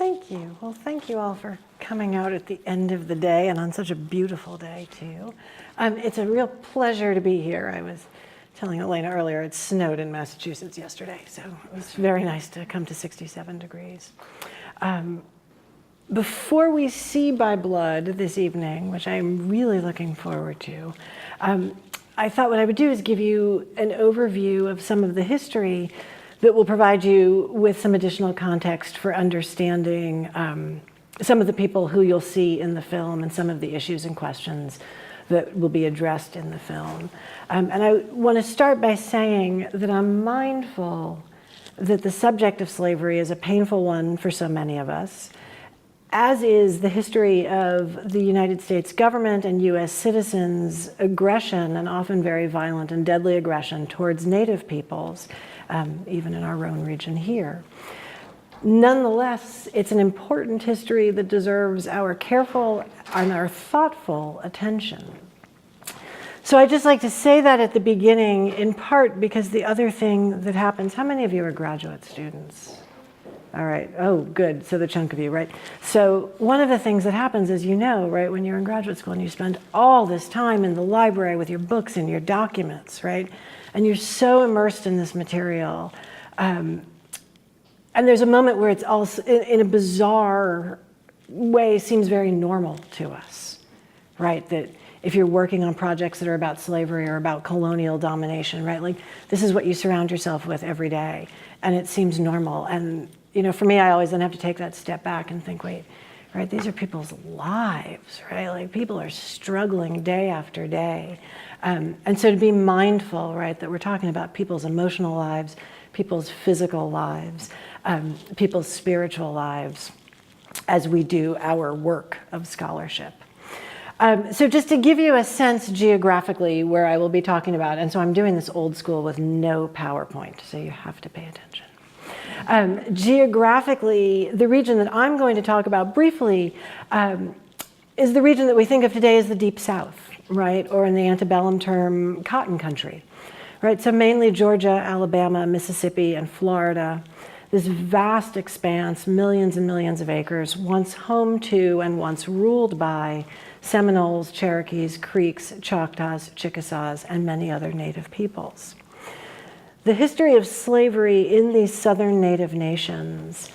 thank you. Well, thank you all for coming out at the end of the day and on such a beautiful day too. It's a real pleasure to be here. I was telling Elena earlier, it snowed in Massachusetts yesterday, so it was very nice to come to 67 degrees. Before we see by blood this evening, which I'm really looking forward to, I thought what I would do is give you an overview of some of the history that will provide you with some additional context for understanding some of the people who you'll see in the film and some of the issues and questions that will be addressed in the film. And I want to start by saying that I'm mindful that the subject of slavery is a painful one for so many of us, as is the history of the United States government and US citizens' aggression, and often very violent and deadly aggression towards Native peoples, even in our own region here. Nonetheless, it's an important history that deserves our careful and our thoughtful attention. So I'd just like to say that at the beginning, in part because the other thing that happens, how many of you are graduate students? All right, oh, good, so the chunk of you, right? So one of the things that happens, as you know, right, when you're in graduate school and you spend all this time in the library with your books and your documents, right? And you're so immersed in this material. And there's a moment where it's also, in a bizarre way, seems very normal to us, right? That if you're working on projects that are about slavery or about colonial domination, right? Like, this is what you surround yourself with every day, and it seems normal. And, you know, for me, I always then have to take that step back and think, wait, right, these are people's lives, right? Like, people are struggling day after day. And so to be mindful, right, that we're talking about people's emotional lives, people's physical lives, people's spiritual lives, as we do our work of scholarship. So just to give you a sense geographically where I will be talking about, and so I'm doing this old school with no PowerPoint, so you have to pay attention. Geographically, the region that I'm going to talk about briefly is the region that we think of today as the Deep South, right? Or in the antebellum term, cotton country, right? So mainly Georgia, Alabama, Mississippi, and Florida. This vast expanse, millions and millions of acres, once home to and once ruled by Seminoles, Cherokees, Creeks, Choctaws, Chickasaws, and many other Native peoples. The history of slavery in these southern Native nations,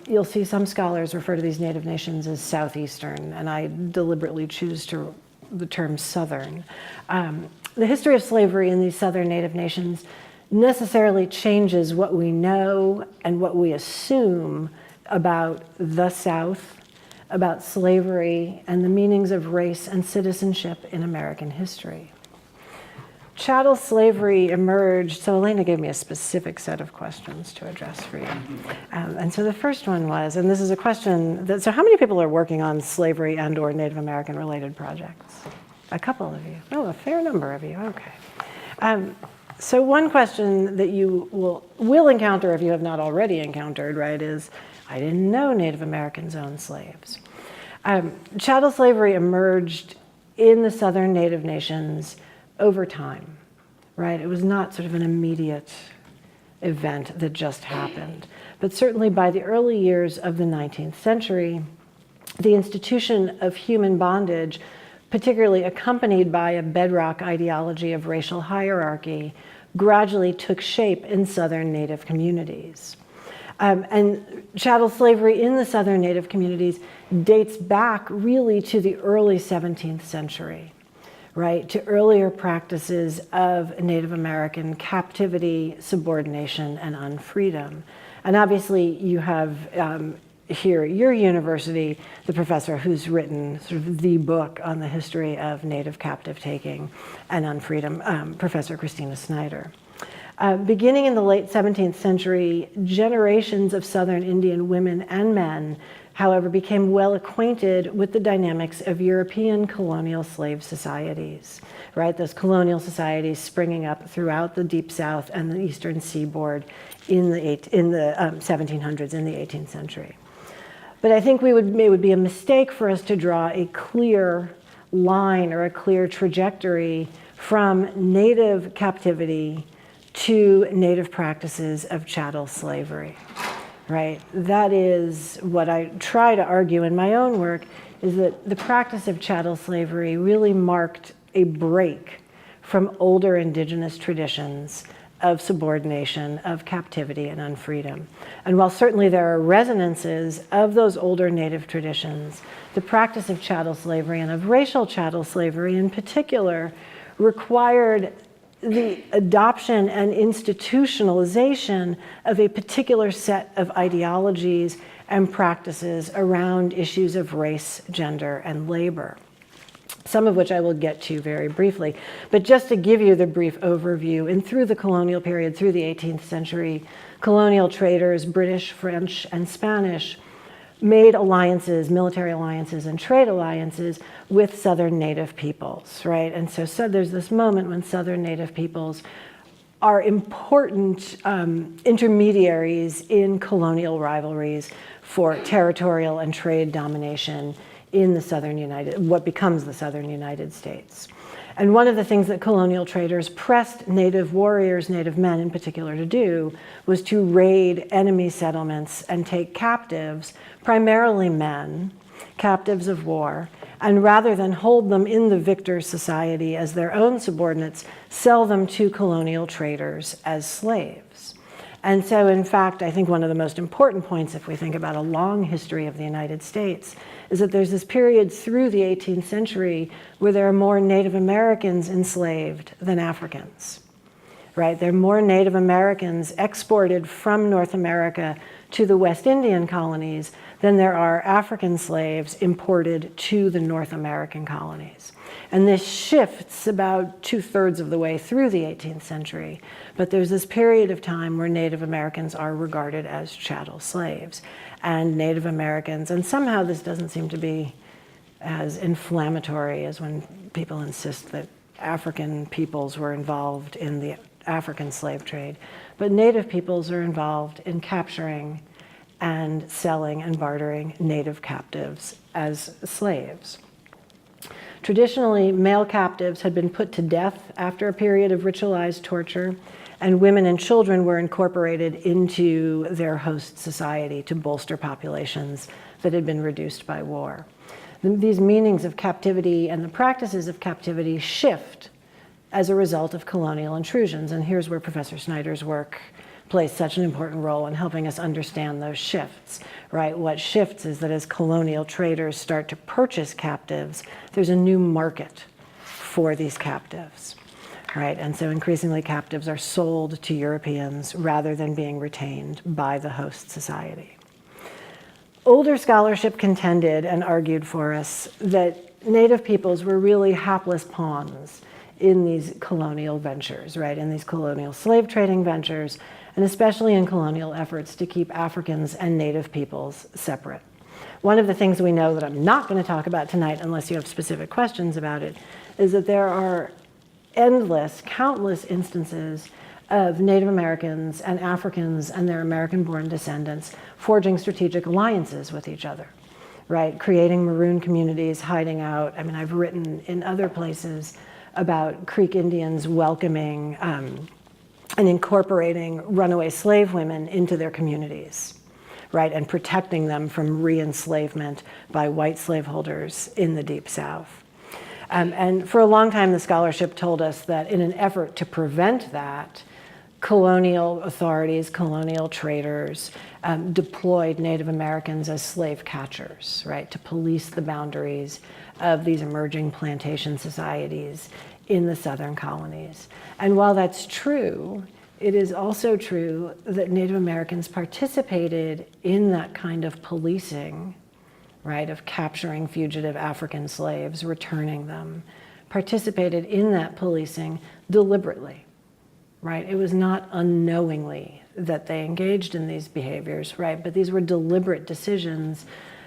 you'll see some scholars refer to these Native nations as Southeastern, and I deliberately choose the term Southern. The history of slavery in these southern Native nations necessarily changes what we know and what we assume about the South, about slavery, and the meanings of race and citizenship in American history. Chattel slavery emerged, so Elena gave me a specific set of questions to address for you. And so the first one was, and this is a question that, so how many people are working on slavery and or Native American related projects? A couple of you. Oh, a fair number of you, okay. So one question that you will encounter if you have not already encountered, right, is, I didn't know Native Americans owned slaves. Chattel slavery emerged in the southern Native nations over time, right? It was not sort of an immediate event that just happened. But certainly by the early years of the 19th century, the institution of human bondage, particularly accompanied by a bedrock ideology of racial hierarchy, gradually took shape in southern Native communities. And chattel slavery in the southern Native communities dates back really to the early 17th century, right? To earlier practices of Native American captivity, subordination, and unfreedom. And obviously you have here at your university, the professor who's written sort of the book on the history of Native captive taking and unfreedom, Professor Christina Snyder. Beginning in the late 17th century, generations of Southern Indian women and men, however, became well acquainted with the dynamics of European colonial slave societies, right? Those colonial societies springing up throughout the Deep South and the Eastern Seaboard in the 1700s, in the 18th century. But I think it would be a mistake for us to draw a clear line or a clear trajectory from Native captivity to Native practices of chattel slavery, right? That is what I try to argue in my own work, is that the practice of chattel slavery really marked a break from older indigenous traditions of subordination, of captivity and unfreedom. And while certainly there are resonances of those older native traditions, the practice of chattel slavery and of racial chattel slavery in particular required the adoption and institutionalization of a particular set of ideologies and practices around issues of race, gender, and labor, some of which I will get to very briefly. But just to give you the brief overview, and through the colonial period, through the 18th century, colonial traders, British, French, and Spanish, made alliances, military alliances and trade alliances with Southern Native peoples, right? And so there's this moment when Southern Native peoples are important intermediaries in colonial rivalries for territorial and trade domination in the what becomes the Southern United States. And one of the things that colonial traders pressed Native warriors, Native men in particular, to do was to raid enemy settlements and take captives, primarily men, captives of war, and rather than hold them in the victor's society as their own subordinates, sell them to colonial traders as slaves. And so, in fact, I think one of the most important points, if we think about a long history of the United States, is that there's this period through the 18th century where there are more Native Americans enslaved than Africans, right? There are more Native Americans exported from North America to the West Indian colonies than there are African slaves imported to the North American colonies. And this shifts about 2/3 of the way through the 18th century. But there's this period of time where Native Americans are regarded as chattel slaves. And Native Americans, and somehow this doesn't seem to be as inflammatory as when people insist that African peoples were involved in the African slave trade, but Native peoples are involved in capturing and selling and bartering Native captives as slaves. Traditionally, male captives had been put to death after a period of ritualized torture, and women and children were incorporated into their host society to bolster populations that had been reduced by war. These meanings of captivity and the practices of captivity shift as a result of colonial intrusions, and here's where Professor Snyder's work plays such an important role in helping us understand those shifts, right? What shifts is that as colonial traders start to purchase captives, there's a new market for these captives, right? And so increasingly captives are sold to Europeans rather than being retained by the host society. Older scholarship contended and argued for us that Native peoples were really hapless pawns in these colonial ventures, right? In these colonial slave trading ventures, and especially in colonial efforts to keep Africans and Native peoples separate. One of the things we know that I'm not going to talk about tonight, unless you have specific questions about it, is that there are countless instances of Native Americans and Africans and their American-born descendants forging strategic alliances with each other, right? Creating maroon communities, hiding out. I mean, I've written in other places about Creek Indians welcoming and incorporating runaway slave women into their communities, right? And protecting them from re-enslavement by white slaveholders in the Deep South. And for a long time, the scholarship told us that in an effort to prevent that, colonial authorities, colonial traders deployed Native Americans as slave catchers, right? To police the boundaries of these emerging plantation societies in the southern colonies. And while that's true, it is also true that Native Americans participated in that kind of policing, right, of capturing fugitive African slaves, returning them, participated in that policing deliberately, right? It was not unknowingly that they engaged in these behaviors, right? But these were deliberate decisions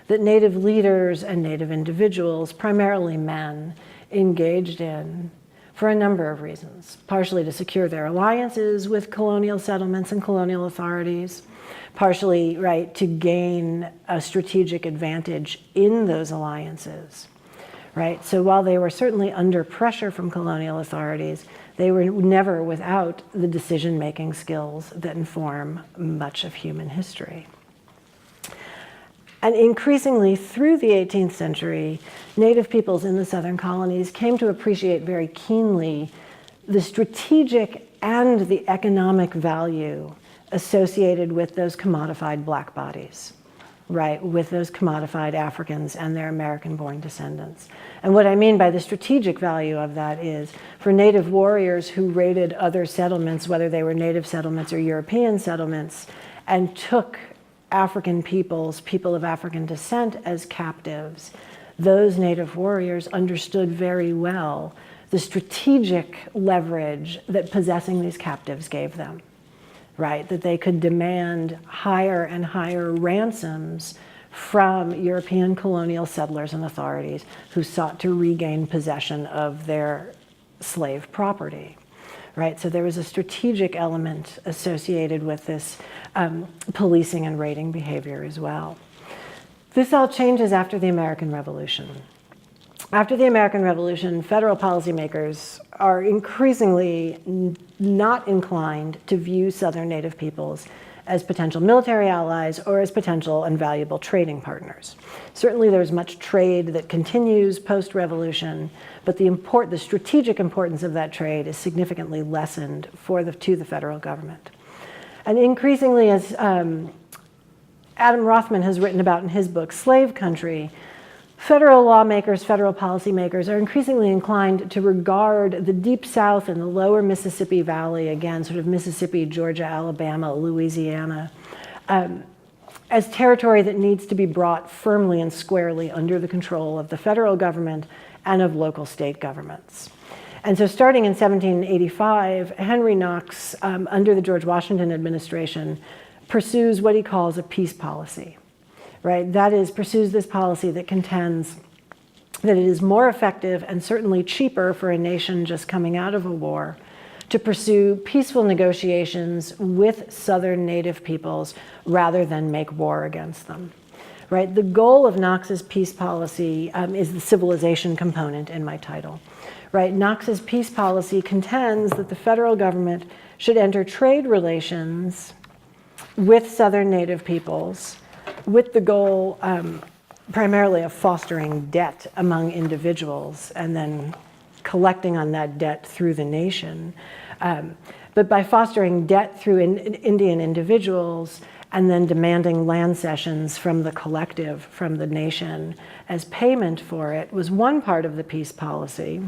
that Native leaders and Native individuals, primarily men, engaged in for a number of reasons, partially to secure their alliances with colonial settlements and colonial authorities, partially, right, to gain a strategic advantage in those alliances, right? So while they were certainly under pressure from colonial authorities, they were never without the decision-making skills that inform much of human history. And increasingly through the 18th century, Native peoples in the southern colonies came to appreciate very keenly the strategic and the economic value associated with those commodified black bodies, right, with those commodified Africans and their American-born descendants. And what I mean by the strategic value of that is for Native warriors who raided other settlements, whether they were Native settlements or European settlements, and took African peoples, people of African descent, as captives, those Native warriors understood very well the strategic leverage that possessing these captives gave them, right? That they could demand higher and higher ransoms from European colonial settlers and authorities who sought to regain possession of their slave property, right? So there was a strategic element associated with this policing and raiding behavior as well. This all changes after the American Revolution. After the American Revolution, federal policymakers are increasingly not inclined to view Southern Native peoples as potential military allies or as potential and valuable trading partners. Certainly there's much trade that continues post-revolution, but the strategic importance of that trade is significantly lessened to the federal government. And increasingly, as Adam Rothman has written about in his book, Slave Country, federal lawmakers, federal policymakers are increasingly inclined to regard the Deep South and the lower Mississippi Valley, again, sort of Mississippi, Georgia, Alabama, Louisiana, as territory that needs to be brought firmly and squarely under the control of the federal government and of local state governments. And so starting in 1785, Henry Knox, under the George Washington administration, pursues what he calls a peace policy. Right, that is, pursues this policy that contends that it is more effective and certainly cheaper for a nation just coming out of a war to pursue peaceful negotiations with Southern Native peoples rather than make war against them. Right, the goal of Knox's peace policy is the civilization component in my title. Right, Knox's peace policy contends that the federal government should enter trade relations with Southern Native peoples with the goal primarily of fostering debt among individuals and then collecting on that debt through the nation. But by fostering debt through Indian individuals and then demanding land cessions from the collective, from the nation, as payment for it was one part of the peace policy.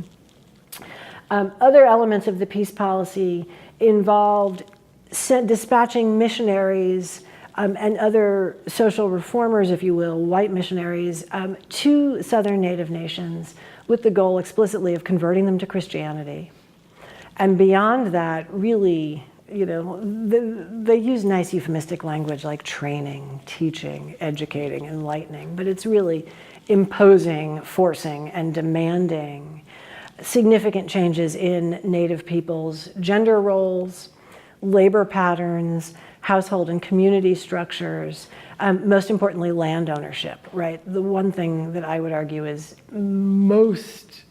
Other elements of the peace policy involved dispatching missionaries and other social reformers, if you will, white missionaries, to Southern Native nations with the goal explicitly of converting them to Christianity. And beyond that, really, you know, they use nice euphemistic language like training, teaching, educating, enlightening, but it's really imposing, forcing, and demanding significant changes in Native peoples' gender roles, labor patterns, household and community structures, most importantly, land ownership, right? The one thing that I would argue is most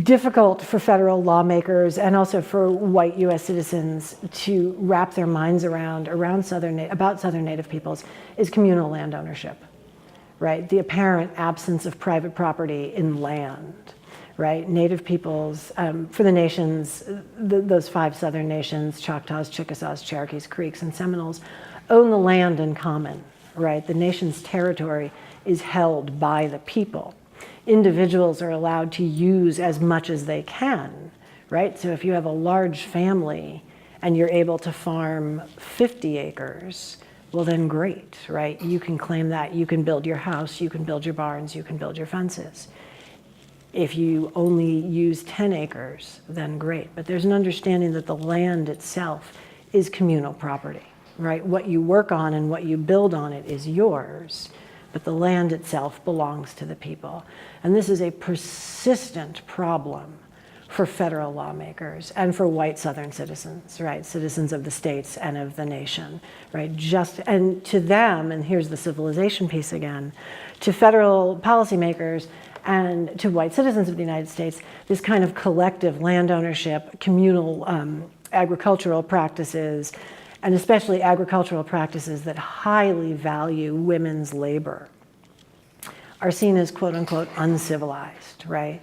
difficult for federal lawmakers and also for white US citizens to wrap their minds around about Southern Native peoples is communal land ownership, right? The apparent absence of private property in land. Right, Native peoples, for the nations, those 5 southern nations, Choctaws, Chickasaws, Cherokees, Creeks, and Seminoles, own the land in common, right? The nation's territory is held by the people. Individuals are allowed to use as much as they can, right? So if you have a large family and you're able to farm 50 acres, well then great, right? You can claim that, you can build your house, you can build your barns, you can build your fences. If you only use 10 acres, then great. But there's an understanding that the land itself is communal property, right? What you work on and what you build on it is yours, but the land itself belongs to the people. And this is a persistent problem for federal lawmakers and for white Southern citizens, right? Citizens of the states and of the nation, right? And to them, and here's the civilization piece again, to federal policymakers, and to white citizens of the United States, this kind of collective land ownership, communal agricultural practices, and especially agricultural practices that highly value women's labor, are seen as quote unquote uncivilized, right?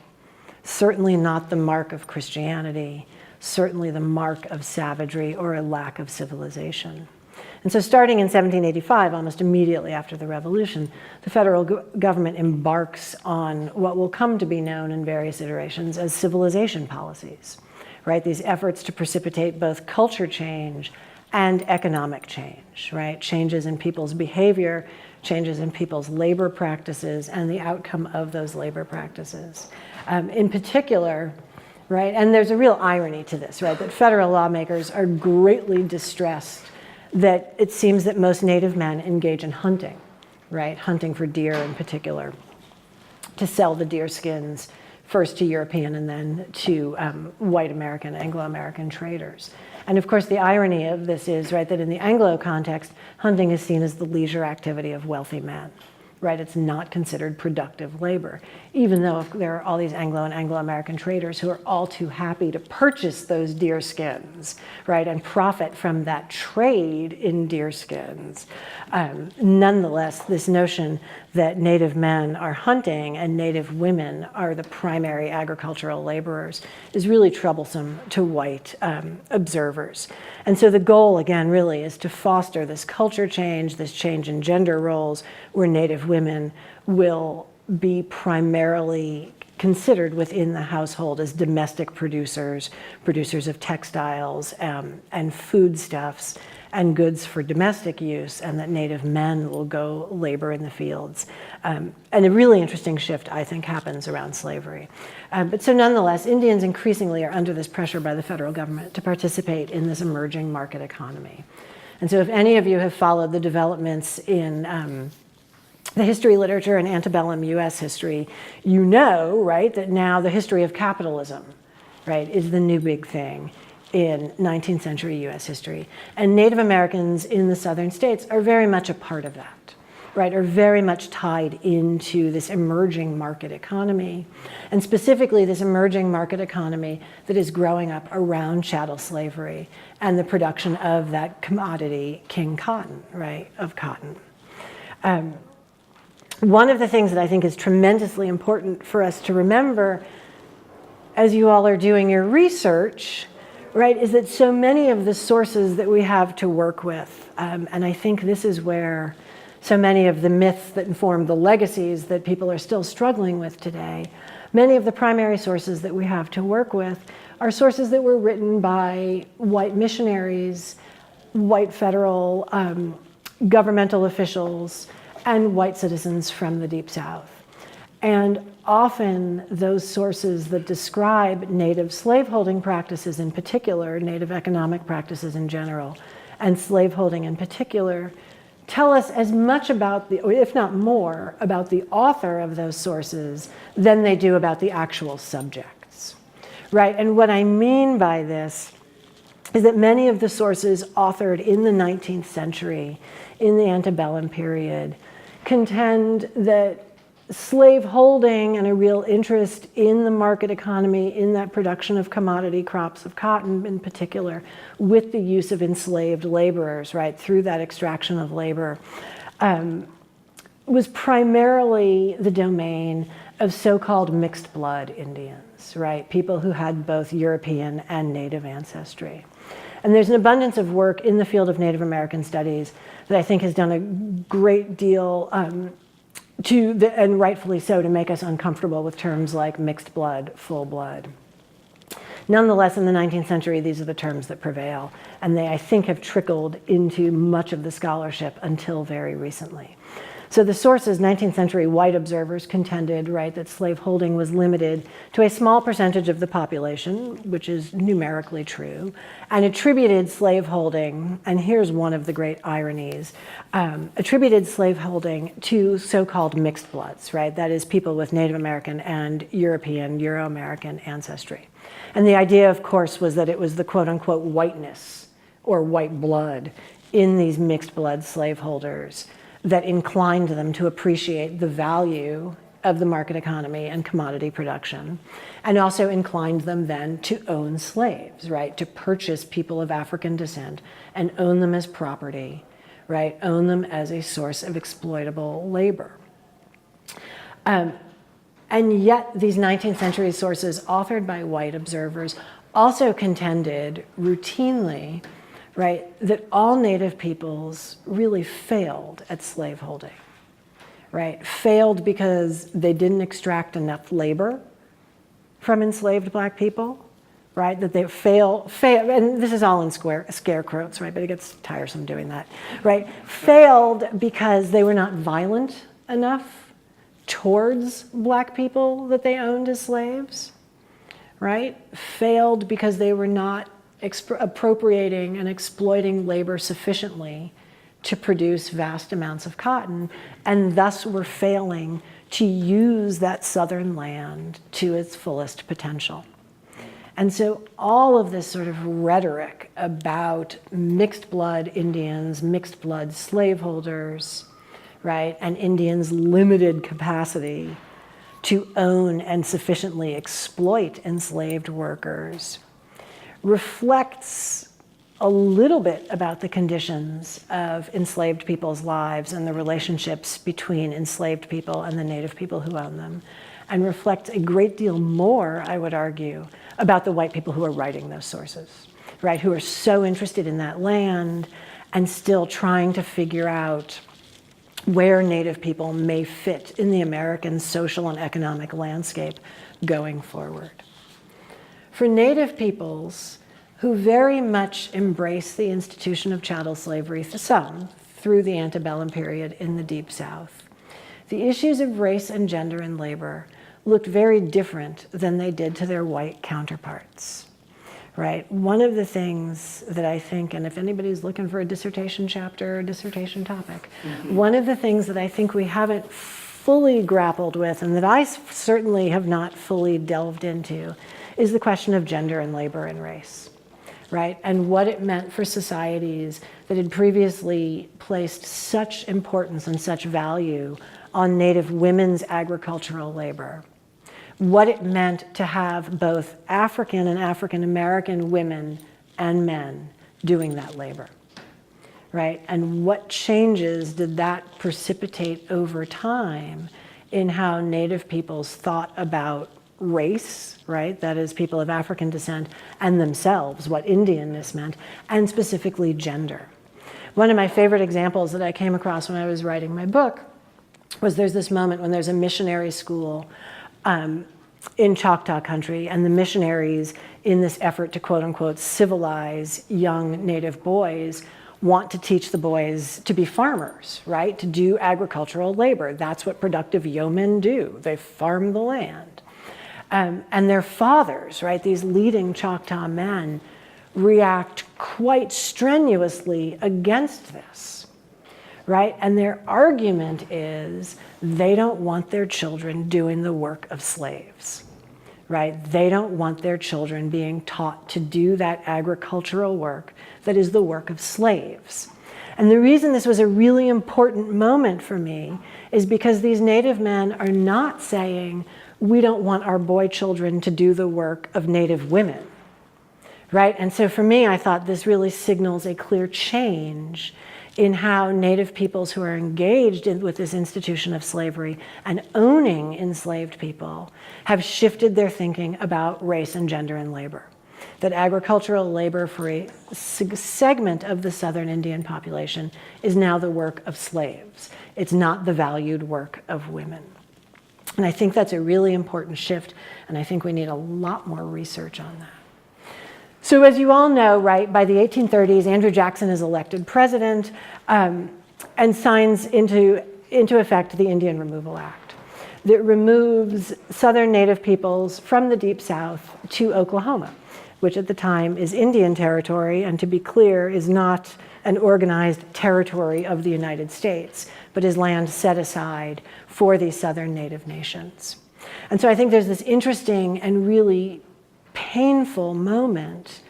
Certainly not the mark of Christianity, certainly the mark of savagery or a lack of civilization. And so starting in 1785, almost immediately after the revolution, the federal government embarks on what will come to be known in various iterations as civilization policies, right? These efforts to precipitate both culture change and economic change, right? Changes in people's behavior, changes in people's labor practices, and the outcome of those labor practices. In particular, right, and there's a real irony to this, right, that federal lawmakers are greatly distressed that it seems that most Native men engage in hunting, right, hunting for deer in particular, to sell the deer skins first to European and then to white American, Anglo-American traders. And of course, the irony of this is, right, that in the Anglo context, hunting is seen as the leisure activity of wealthy men, right? It's not considered productive labor, even though there are all these Anglo and Anglo-American traders who are all too happy to purchase those deer skins, right, and profit from that trade in deer skins. Nonetheless, this notion that Native men are hunting and Native women are the primary agricultural laborers is really troublesome to white observers. And so the goal, again, really is to foster this culture change, this change in gender roles, where Native women will be primarily considered within the household as domestic producers, producers of textiles and foodstuffs and goods for domestic use, and that Native men will go labor in the fields. And a really interesting shift, I think, happens around slavery. But so nonetheless, Indians increasingly are under this pressure by the federal government to participate in this emerging market economy. And so if any of you have followed the developments in the history literature and antebellum US history, you know, right, that now the history of capitalism, right, is the new big thing in 19th century US history. And Native Americans in the southern states are very much a part of that, right, are very much tied into this emerging market economy, and specifically this emerging market economy that is growing up around chattel slavery and the production of that commodity, king cotton, right, of cotton. One of the things that I think is tremendously important for us to remember as you all are doing your research, right, is that so many of the sources that we have to work with, and I think this is where so many of the myths that inform the legacies that people are still struggling with today, many of the primary sources that we have to work with are sources that were written by white missionaries, white federal governmental officials, and white citizens from the Deep South. And often those sources that describe Native slaveholding practices in particular, Native economic practices in general, and slaveholding in particular, tell us as much about the, or if not more, about the author of those sources than they do about the actual subjects, right? And what I mean by this is that many of the sources authored in the 19th century, in the antebellum period, contend that slaveholding and a real interest in the market economy, in that production of commodity crops of cotton in particular, with the use of enslaved laborers, right, through that extraction of labor, was primarily the domain of so-called mixed blood Indians, right, people who had both European and Native ancestry. And there's an abundance of work in the field of Native American studies that I think has done a great deal and rightfully so, to make us uncomfortable with terms like mixed blood, full blood. Nonetheless, in the 19th century, these are the terms that prevail, and they, I think, have trickled into much of the scholarship until very recently. So the sources, 19th century white observers contended, right, that slaveholding was limited to a small percentage of the population, which is numerically true, and attributed slaveholding, and here's one of the great ironies, attributed slaveholding to so-called mixed bloods, right? That is, people with Native American and European, Euro-American ancestry. And the idea, of course, was that it was the quote-unquote whiteness or white blood in these mixed blood slaveholders that inclined them to appreciate the value of the market economy and commodity production, and also inclined them then to own slaves, right? To purchase people of African descent and own them as property, right? Own them as a source of exploitable labor. And yet these 19th century sources authored by white observers also contended routinely, right, that all Native peoples really failed at slaveholding, right? Failed because they didn't extract enough labor from enslaved Black people, right? That they fail, and this is all in scare quotes, right? But it gets tiresome doing that, right? Failed because they were not violent enough towards Black people that they owned as slaves, right? Failed because they were not appropriating and exploiting labor sufficiently to produce vast amounts of cotton, and thus were failing to use that southern land to its fullest potential. And so all of this sort of rhetoric about mixed blood Indians, mixed blood slaveholders, right, and Indians' limited capacity to own and sufficiently exploit enslaved workers reflects a little bit about the conditions of enslaved people's lives and the relationships between enslaved people and the Native people who own them, and reflects a great deal more, I would argue, about the white people who are writing those sources, right, who are so interested in that land and still trying to figure out where Native people may fit in the American social and economic landscape going forward. For Native peoples who very much embrace the institution of chattel slavery, some through the antebellum period in the Deep South, the issues of race and gender and labor looked very different than they did to their white counterparts. Right? One of the things that I think, and if anybody's looking for a dissertation chapter or dissertation topic, one of the things that I think we haven't fully grappled with, and that I certainly have not fully delved into, is the question of gender and labor and race, right? And what it meant for societies that had previously placed such importance and such value on Native women's agricultural labor. What it meant to have both African and African American women and men doing that labor, right? And what changes did that precipitate over time in how Native peoples thought about race, right? That is, people of African descent, and themselves, what Indianness meant, and specifically gender. One of my favorite examples that I came across when I was writing my book was there's this moment when there's a missionary school in Choctaw country, and the missionaries, in this effort to quote unquote civilize young Native boys, want to teach the boys to be farmers, right? To do agricultural labor. That's what productive yeomen do. They farm the land. And their fathers, right, these leading Choctaw men, react quite strenuously against this, right? And their argument is they don't want their children doing the work of slaves, right? They don't want their children being taught to do that agricultural work that is the work of slaves. And the reason this was a really important moment for me is because these Native men are not saying, we don't want our boy children to do the work of Native women, right? And so for me, I thought this really signals a clear change in how Native peoples who are engaged with this institution of slavery and owning enslaved people have shifted their thinking about race and gender and labor. That agricultural labor for a segment of the Southern Indian population is now the work of slaves. It's not the valued work of women. And I think that's a really important shift, and I think we need a lot more research on that. So as you all know, right, by the 1830s, Andrew Jackson is elected president and signs into effect the Indian Removal Act that removes Southern Native peoples from the Deep South to Oklahoma, which at the time is Indian territory, and to be clear, is not an organized territory of the United States, but is land set aside for these Southern Native nations. And so I think there's this interesting and really painful moment,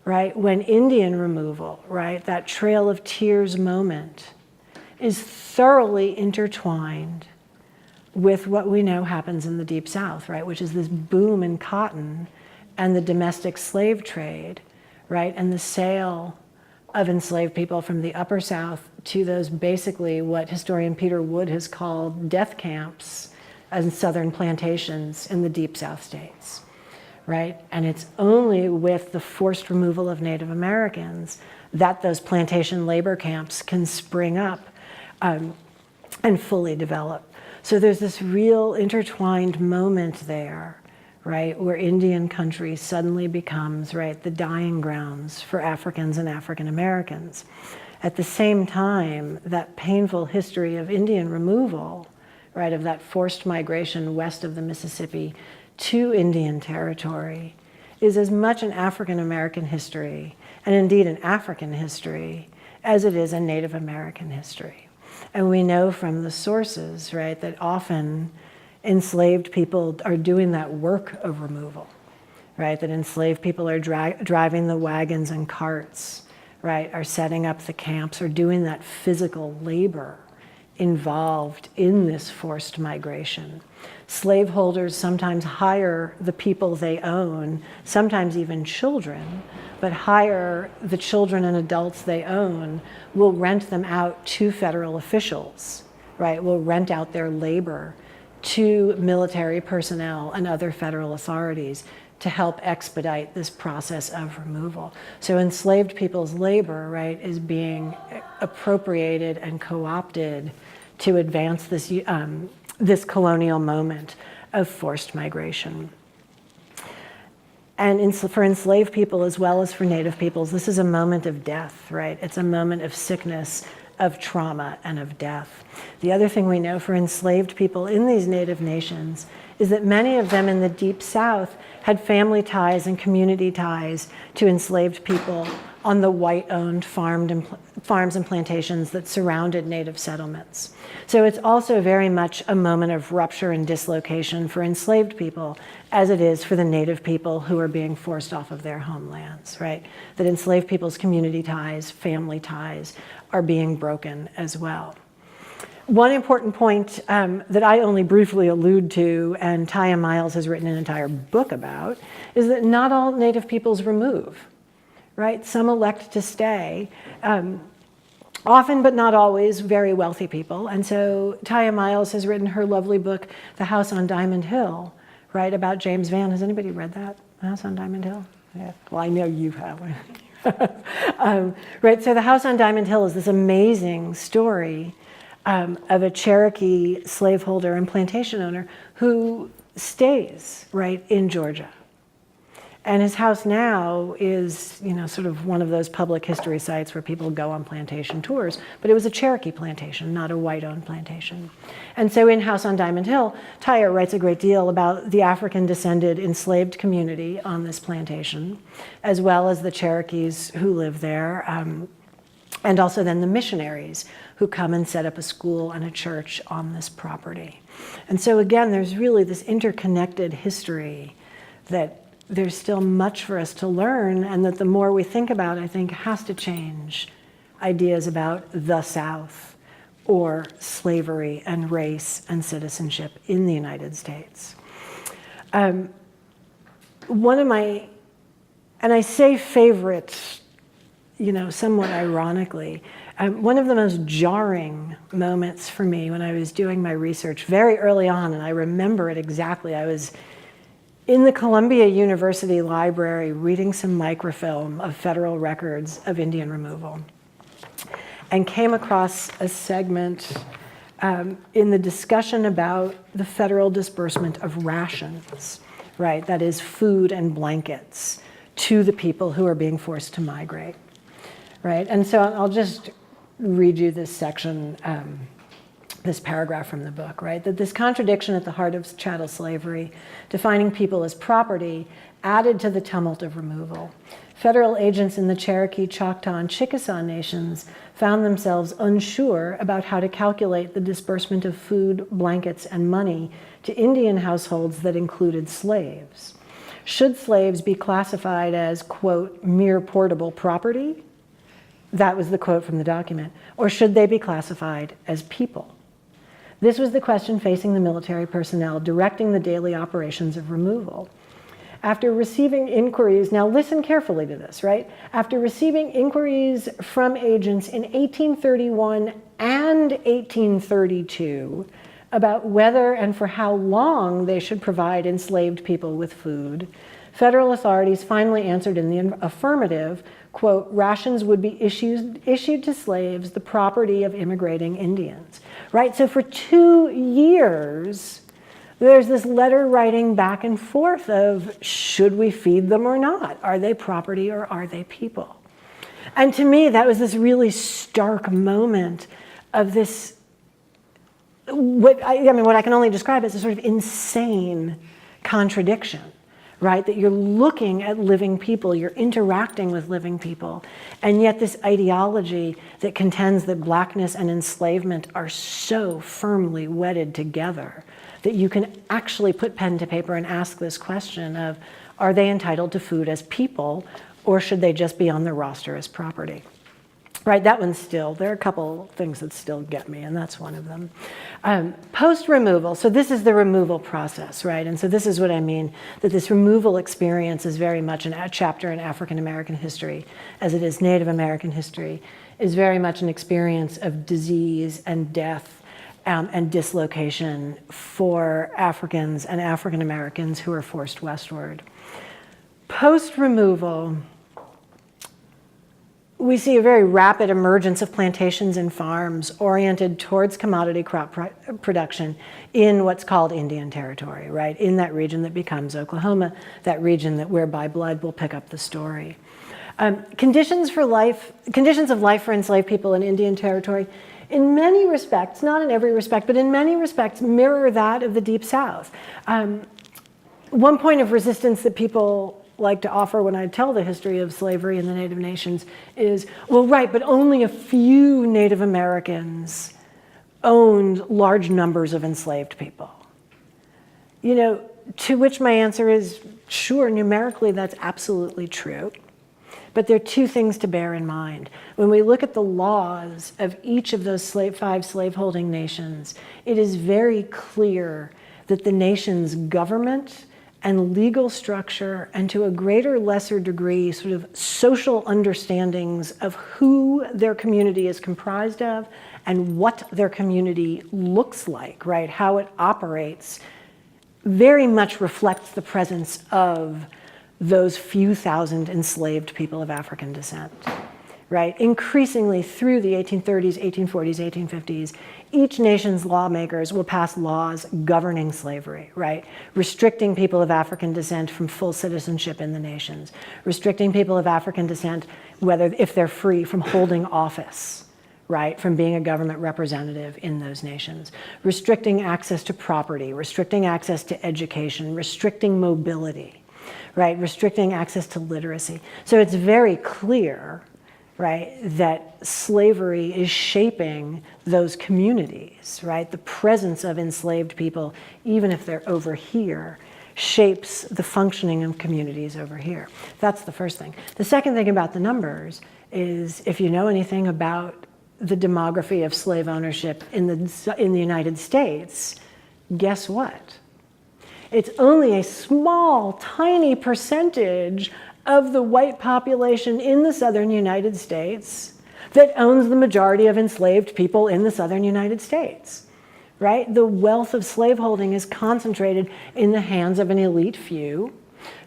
right, when Indian removal, right, that Trail of Tears moment, is thoroughly intertwined with what we know happens in the Deep South, right, which is this boom in cotton and the domestic slave trade, right, and the sale of enslaved people from the Upper South to those basically what historian Peter Wood has called death camps and southern plantations in the Deep South states, right? And it's only with the forced removal of Native Americans that those plantation labor camps can spring up and fully develop. So there's this real intertwined moment there, right, where Indian country suddenly becomes, right, the dying grounds for Africans and African Americans. At the same time, that painful history of Indian removal, right, of that forced migration west of the Mississippi to Indian territory is as much an African American history, and indeed an African history, as it is a Native American history. And we know from the sources, right, that often enslaved people are doing that work of removal, right? That enslaved people are driving the wagons and carts, right? Are setting up the camps, or doing that physical labor involved in this forced migration. Slaveholders sometimes hire the people they own, sometimes even children, but hire the children and adults they own, will rent them out to federal officials, right? Will rent out their labor to military personnel and other federal authorities to help expedite this process of removal. So enslaved people's labor, right, is being appropriated and co-opted to advance this, this colonial moment of forced migration. And for enslaved people as well as for Native peoples, this is a moment of death, right? It's a moment of sickness, of trauma, and of death. The other thing we know for enslaved people in these Native nations is that many of them in the Deep South had family ties and community ties to enslaved people on the white-owned farms and plantations that surrounded Native settlements. So it's also very much a moment of rupture and dislocation for enslaved people, as it is for the Native people who are being forced off of their homelands, right? That enslaved people's community ties, family ties, are being broken as well. One important point that I only briefly allude to, and Taya Miles has written an entire book about, is that not all Native peoples remove, right? Some elect to stay, often but not always very wealthy people. And so Taya Miles has written her lovely book, The House on Diamond Hill, right, about James Vann. Has anybody read that, The House on Diamond Hill? Yeah. Well, I know you have. Right, so The House on Diamond Hill is this amazing story of a Cherokee slaveholder and plantation owner who stays, right, in Georgia. And his house now is, you know, sort of one of those public history sites where people go on plantation tours, but it was a Cherokee plantation, not a white-owned plantation. And so in House on Diamond Hill, Taya writes a great deal about the African-descended enslaved community on this plantation, as well as the Cherokees who live there, and also then the missionaries who come and set up a school and a church on this property. And so again, there's really this interconnected history that there's still much for us to learn, and that the more we think about, I think, has to change ideas about the South or slavery and race and citizenship in the United States. One of my, and I say favorite, you know, somewhat ironically, one of the most jarring moments for me when I was doing my research very early on, and I remember it exactly, I was in the Columbia University Library reading some microfilm of federal records of Indian removal, and came across a segment in the discussion about the federal disbursement of rations, right? That is food and blankets to the people who are being forced to migrate, right? And so I'll just read you this section, this paragraph from the book, right? That this contradiction at the heart of chattel slavery, defining people as property, added to the tumult of removal. Federal agents in the Cherokee, Choctaw, and Chickasaw nations found themselves unsure about how to calculate the disbursement of food, blankets, and money to Indian households that included slaves. Should slaves be classified as, quote, mere portable property? That was the quote from the document. Or should they be classified as people? This was the question facing the military personnel directing the daily operations of removal. After receiving inquiries, now listen carefully to this, right? After receiving inquiries from agents in 1831 and 1832 about whether and for how long they should provide enslaved people with food, federal authorities finally answered in the affirmative, quote, rations would be issued to slaves, the property of immigrating Indians, right? So for 2 years, there's this letter writing back and forth of, should we feed them or not? Are they property or are they people? And to me, that was this really stark moment of this, what I can only describe as a sort of insane contradiction, right? That you're looking at living people, you're interacting with living people, and yet this ideology that contends that blackness and enslavement are so firmly wedded together that you can actually put pen to paper and ask this question of, are they entitled to food as people, or should they just be on the roster as property? Right, that one's still, there are a couple things that still get me, and that's one of them. Post-removal, so this is the removal process, right? And so this is what I mean, that this removal experience is very much a chapter in African American history, as it is Native American history, is very much an experience of disease and death and dislocation for Africans and African Americans who are forced westward. Post-removal, we see a very rapid emergence of plantations and farms oriented towards commodity crop production in what's called Indian Territory, right? In that region that becomes Oklahoma, that region that where By Blood will pick up the story. Conditions of life for enslaved people in Indian Territory, in many respects, not in every respect, but in many respects, mirror that of the Deep South. One point of resistance that people like to offer when I tell the history of slavery in the Native nations is, well, right, but only a few Native Americans owned large numbers of enslaved people. You know, to which my answer is, sure, numerically that's absolutely true. But there are two things to bear in mind. When we look at the laws of each of those 5 slaveholding nations, it is very clear that the nation's government and legal structure, and to a greater, lesser degree, sort of social understandings of who their community is comprised of and what their community looks like, right? How it operates, very much reflects the presence of those few thousand enslaved people of African descent, right? Increasingly through the 1830s, 1840s, 1850s, each nation's lawmakers will pass laws governing slavery, right? Restricting people of African descent from full citizenship in the nations, restricting people of African descent, whether if they're free, from holding office, right? From being a government representative in those nations, restricting access to property, restricting access to education, restricting mobility, right? Restricting access to literacy. So it's very clear, right, that slavery is shaping those communities, right? The presence of enslaved people, even if they're over here, shapes the functioning of communities over here. That's the first thing. The second thing about the numbers is, if you know anything about the demography of slave ownership in the United States, guess what? It's only a small, tiny percentage of the white population in the southern United States that owns the majority of enslaved people in the southern United States, right? The wealth of slaveholding is concentrated in the hands of an elite few.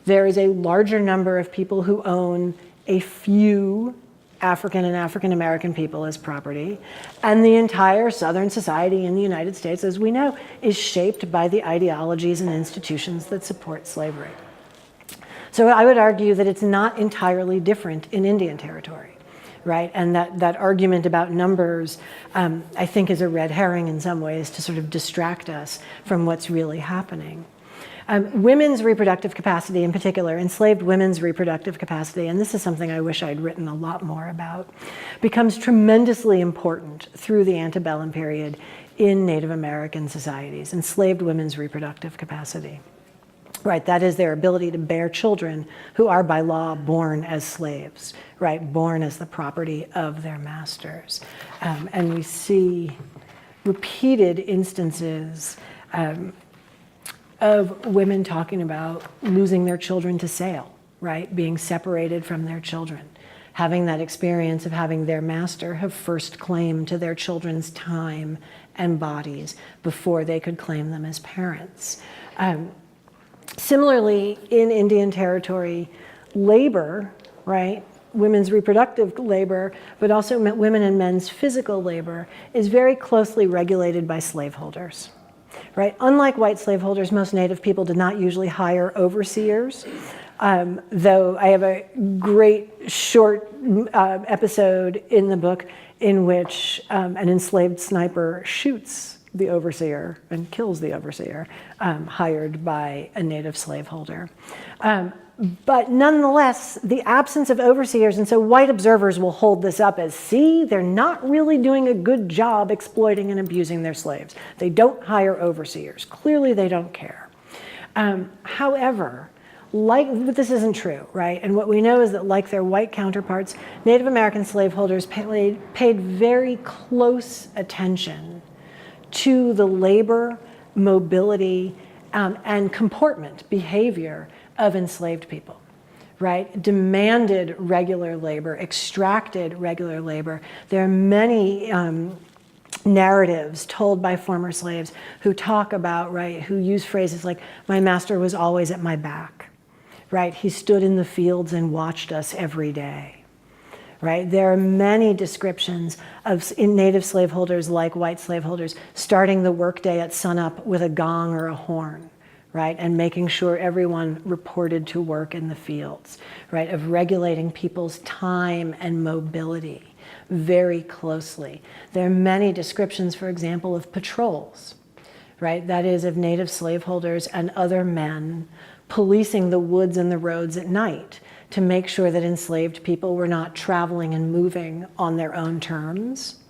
There is a larger number of people who own a few African and African American people as property, and the entire Southern society in the United States, as we know, is shaped by the ideologies and institutions that support slavery. So I would argue that it's not entirely different in Indian Territory, right? And that argument about numbers, I think, is a red herring in some ways to sort of distract us from what's really happening. Women's reproductive capacity in particular, enslaved women's reproductive capacity, and this is something I wish I'd written a lot more about, becomes tremendously important through the antebellum period in Native American societies, enslaved women's reproductive capacity. Right, that is their ability to bear children who are by law born as slaves, right, born as the property of their masters. And we see repeated instances of women talking about losing their children to sale, right? Being separated from their children, having that experience of having their master have first claim to their children's time and bodies before they could claim them as parents. Similarly, in Indian Territory, labor, right, women's reproductive labor, but also women and men's physical labor is very closely regulated by slaveholders, right? Unlike white slaveholders, most Native people did not usually hire overseers, though I have a great short episode in the book in which an enslaved sniper shoots the overseer and kills the overseer, hired by a Native slaveholder. But nonetheless, the absence of overseers, and so white observers will hold this up as, see, they're not really doing a good job exploiting and abusing their slaves. They don't hire overseers. Clearly they don't care. However, but this isn't true, right? And what we know is that like their white counterparts, Native American slaveholders paid very close attention to the labor, mobility, and comportment, behavior of enslaved people, right? Demanded regular labor, extracted regular labor. There are many narratives told by former slaves who talk about, right, who use phrases like, my master was always at my back, right? He stood in the fields and watched us every day. Right? There are many descriptions of Native slaveholders like white slaveholders starting the workday at sunup with a gong or a horn, right? And making sure everyone reported to work in the fields, right? Of regulating people's time and mobility very closely. There are many descriptions, for example, of patrols, right? That is, of Native slaveholders and other men policing the woods and the roads at night to make sure that enslaved people were not traveling and moving on their own terms,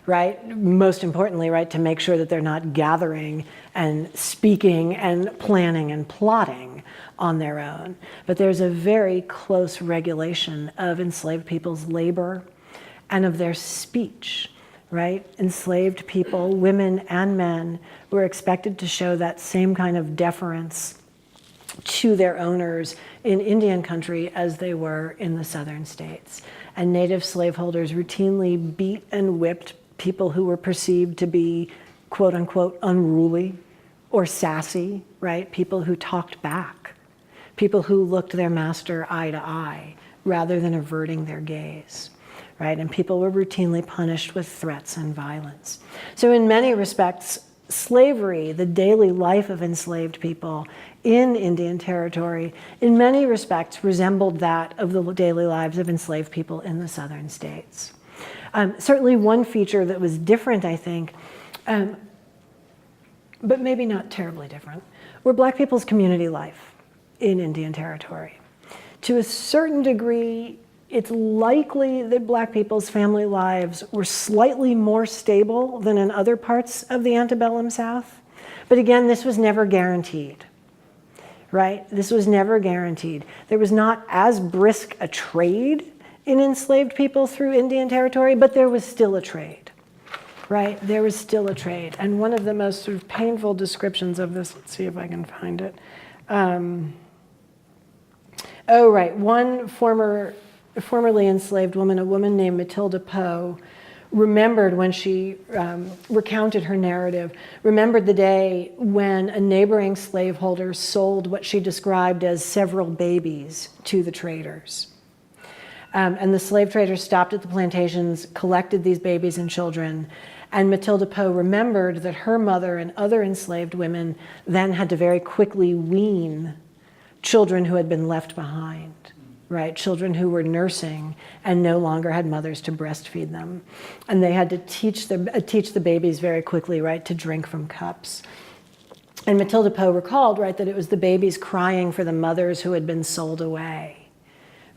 right? Most importantly, right, to make sure that they're not gathering and speaking and planning and plotting on their own. But there's a very close regulation of enslaved people's labor and of their speech, right? Enslaved people, women and men, were expected to show that same kind of deference to their owners in Indian country as they were in the southern states. And Native slaveholders routinely beat and whipped people who were perceived to be, quote unquote, unruly or sassy, right? People who talked back, people who looked their master eye to eye rather than averting their gaze, right? And people were routinely punished with threats and violence. So in many respects, slavery, the daily life of enslaved people in Indian Territory, in many respects resembled that of the daily lives of enslaved people in the southern states. Certainly one feature that was different, I think, but maybe not terribly different, were Black people's community life in Indian Territory. To a certain degree, it's likely that Black people's family lives were slightly more stable than in other parts of the antebellum South. But again, this was never guaranteed, right? This was never guaranteed. There was not as brisk a trade in enslaved people through Indian Territory, but there was still a trade, right? There was still a trade. And one of the most sort of painful descriptions of this, let's see if I can find it. One formerly enslaved woman, a woman named Matilda Poe, remembered when she recounted her narrative, remembered the day when a neighboring slaveholder sold what she described as several babies to the traders. And the slave traders stopped at the plantations, collected these babies and children, and Matilda Poe remembered that her mother and other enslaved women then had to very quickly wean children who had been left behind, right? Children who were nursing and no longer had mothers to breastfeed them. And they had to teach the babies very quickly, right, to drink from cups. And Matilda Poe recalled, right, that it was the babies crying for the mothers who had been sold away,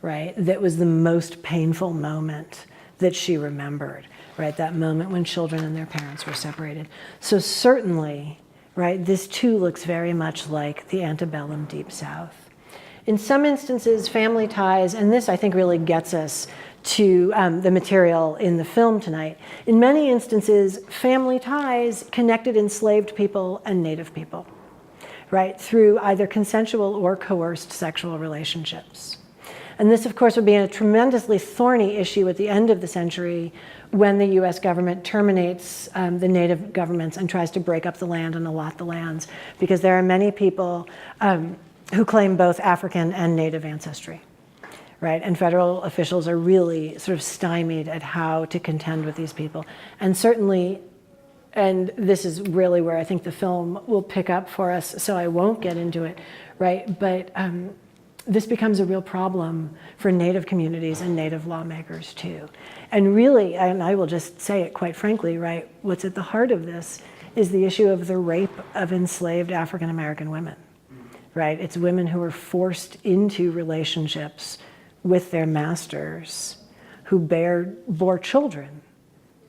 right? That was the most painful moment that she remembered, right? That moment when children and their parents were separated. So certainly, right, this too looks very much like the antebellum Deep South. In some instances, family ties, and this I think really gets us to the material in the film tonight. In many instances, family ties connected enslaved people and Native people, right, through either consensual or coerced sexual relationships. And this, of course, would be a tremendously thorny issue at the end of the century when the US government terminates the Native governments and tries to break up the land and allot the lands, because there are many people who claim both African and Native ancestry, right? And federal officials are really sort of stymied at how to contend with these people. And certainly, and this is really where I think the film will pick up for us, so I won't get into it, right? But this becomes a real problem for Native communities and Native lawmakers too. And really, and I will just say it quite frankly, right, what's at the heart of this is the issue of the rape of enslaved African American women, right? It's women who are forced into relationships with their masters who bore children,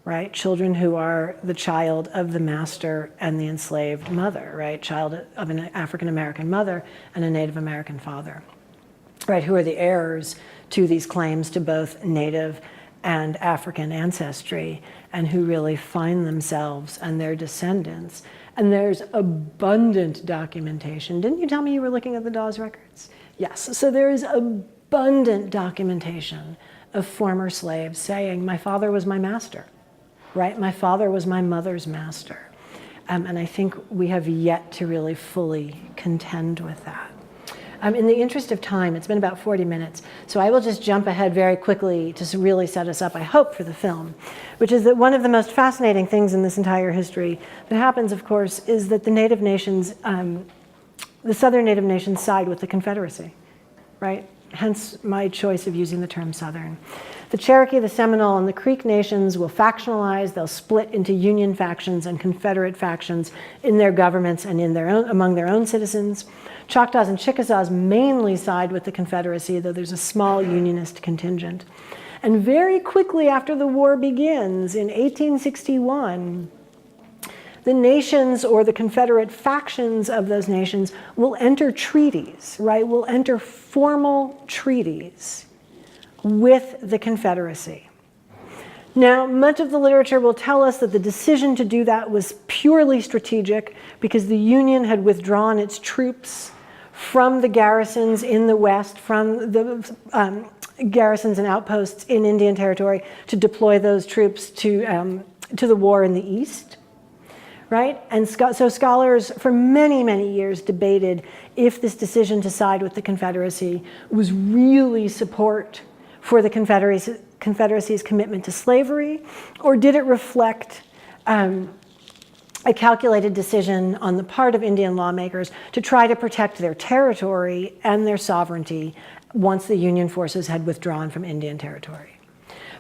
right? Children who are the child of the master and the enslaved mother, right? Child of an African American mother and a Native American father, right? Who are the heirs to these claims to both Native and African ancestry, and who really find themselves and their descendants. And there's abundant documentation. Didn't you tell me you were looking at the Dawes records? Yes, so there is abundant documentation of former slaves saying, my father was my master, right? My father was my mother's master. And I think we have yet to really fully contend with that. In the interest of time, it's been about 40 minutes, so I will just jump ahead very quickly to really set us up, I hope, for the film, which is that one of the most fascinating things in this entire history that happens, of course, is that the Native nations, the Southern Native nations side with the Confederacy, right? Hence my choice of using the term Southern. The Cherokee, the Seminole, and the Creek nations will factionalize. They'll split into Union factions and Confederate factions in their governments and in their own, among their own citizens. Choctaws and Chickasaws mainly side with the Confederacy, though there's a small Unionist contingent. And very quickly after the war begins, in 1861, the nations or the Confederate factions of those nations will enter treaties, right? Will enter formal treaties with the Confederacy. Now, much of the literature will tell us that the decision to do that was purely strategic because the Union had withdrawn its troops from the garrisons in the West, from the garrisons and outposts in Indian Territory to deploy those troops to the war in the East. Right? And so scholars for many, many years debated if this decision to side with the Confederacy was really support for the Confederacy's commitment to slavery, or did it reflect a calculated decision on the part of Indian lawmakers to try to protect their territory and their sovereignty once the Union forces had withdrawn from Indian Territory.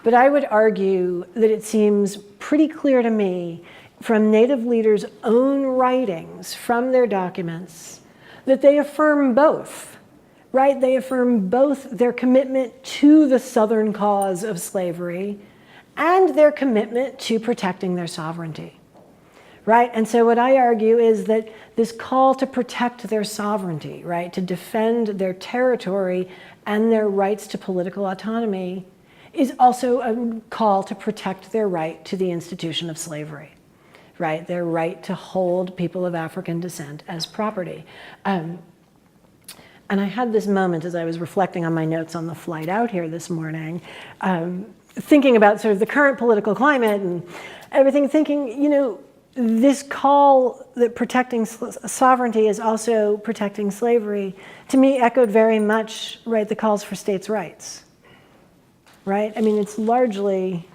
But I would argue that it seems pretty clear to me from Native leaders' own writings, from their documents, that they affirm both, right? They affirm both their commitment to the Southern cause of slavery and their commitment to protecting their sovereignty, right? And so what I argue is that this call to protect their sovereignty, right, to defend their territory and their rights to political autonomy is also a call to protect their right to the institution of slavery. Right, their right to hold people of African descent as property. And I had this moment as I was reflecting on my notes on the flight out here this morning, thinking about sort of the current political climate and everything, thinking, you know, this call that protecting sovereignty is also protecting slavery, to me echoed very much, right, the calls for states' rights, right? I mean, it's largely,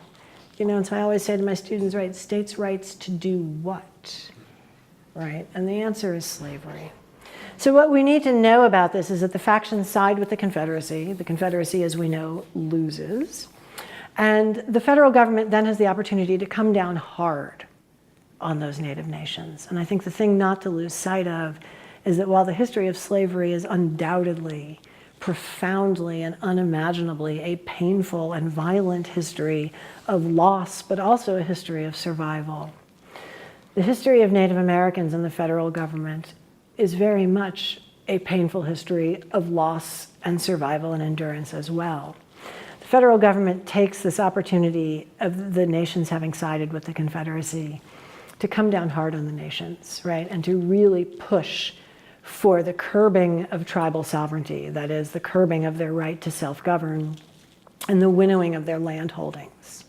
you know, and so I always say to my students, right, states' rights to do what, right? And the answer is slavery. So what we need to know about this is that the factions side with the Confederacy. The Confederacy, as we know, loses. And the federal government then has the opportunity to come down hard on those Native nations. And I think the thing not to lose sight of is that while the history of slavery is undoubtedly, profoundly and unimaginably a painful and violent history of loss, but also a history of survival, the history of Native Americans and the federal government is very much a painful history of loss and survival and endurance as well. The federal government takes this opportunity of the nations having sided with the Confederacy to come down hard on the nations, right? And to really push for the curbing of tribal sovereignty, that is, the curbing of their right to self-govern and the winnowing of their land holdings.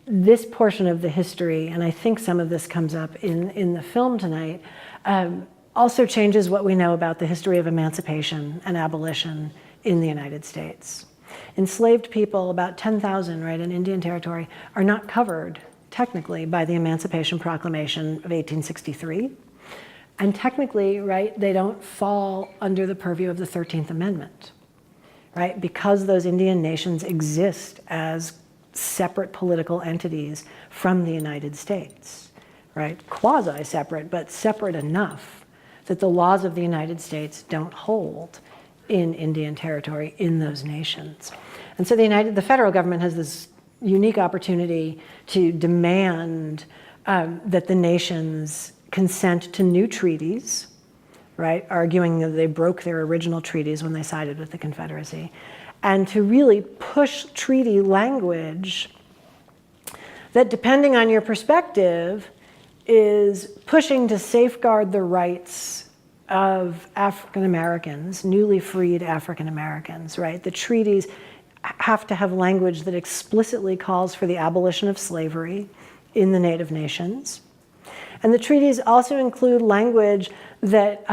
This portion of the history, and I think some of this comes up in the film tonight, also changes what we know about the history of emancipation and abolition in the United States. Enslaved people, about 10,000, right, in Indian Territory, are not covered technically by the Emancipation Proclamation of 1863. And technically, right, they don't fall under the purview of the 13th Amendment, right? Because those Indian nations exist as separate political entities from the United States, right? Quasi-separate, but separate enough that the laws of the United States don't hold in Indian Territory in those nations. And so the federal government has this unique opportunity to demand that the nations consent to new treaties, right, arguing that they broke their original treaties when they sided with the Confederacy, and to really push treaty language that, depending on your perspective, is pushing to safeguard the rights of African Americans, newly freed African Americans, right? The treaties have to have language that explicitly calls for the abolition of slavery in the Native nations. And the treaties also include language that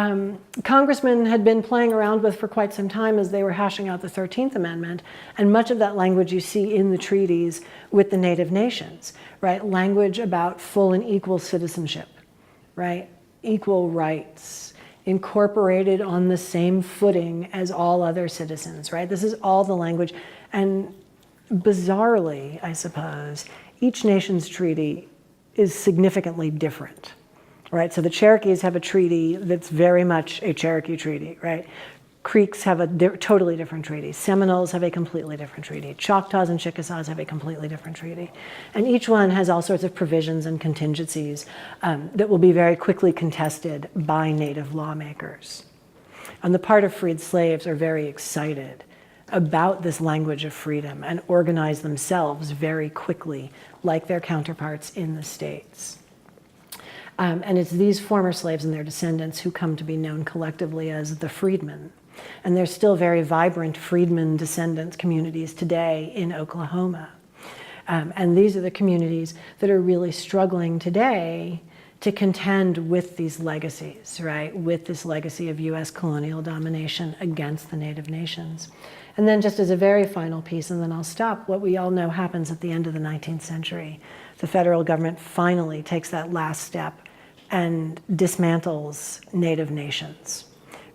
congressmen had been playing around with for quite some time as they were hashing out the 13th Amendment. And much of that language you see in the treaties with the Native nations, right? Language about full and equal citizenship, right? Equal rights, incorporated on the same footing as all other citizens, right? This is all the language. And bizarrely, I suppose, each nation's treaty is significantly different, right? So the Cherokees have a treaty that's very much a Cherokee treaty, right? Creeks have a totally different treaty. Seminoles have a completely different treaty. Choctaws and Chickasaws have a completely different treaty. And each one has all sorts of provisions and contingencies that will be very quickly contested by Native lawmakers. On the part of freed slaves are very excited about this language of freedom and organize themselves very quickly like their counterparts in the states. And it's these former slaves and their descendants who come to be known collectively as the freedmen. And there's still very vibrant freedmen descendant communities today in Oklahoma. And these are the communities that are really struggling today to contend with these legacies, right? With this legacy of US colonial domination against the Native nations. And then just as a very final piece, and then I'll stop, what we all know happens at the end of the 19th century. The federal government finally takes that last step and dismantles Native nations,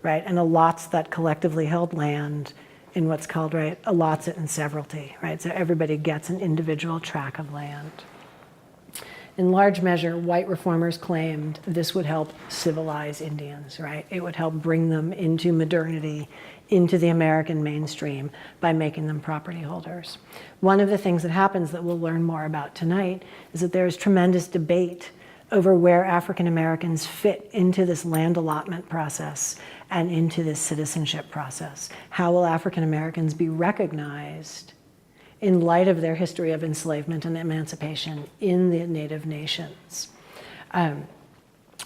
right? And allots that collectively held land in what's called, right, allots it in severalty, right? So everybody gets an individual tract of land. In large measure, white reformers claimed this would help civilize Indians, right? It would help bring them into modernity, into the American mainstream by making them property holders. One of the things that happens that we'll learn more about tonight is that there's tremendous debate over where African Americans fit into this land allotment process and into this citizenship process. How will African Americans be recognized in light of their history of enslavement and emancipation in the Native nations?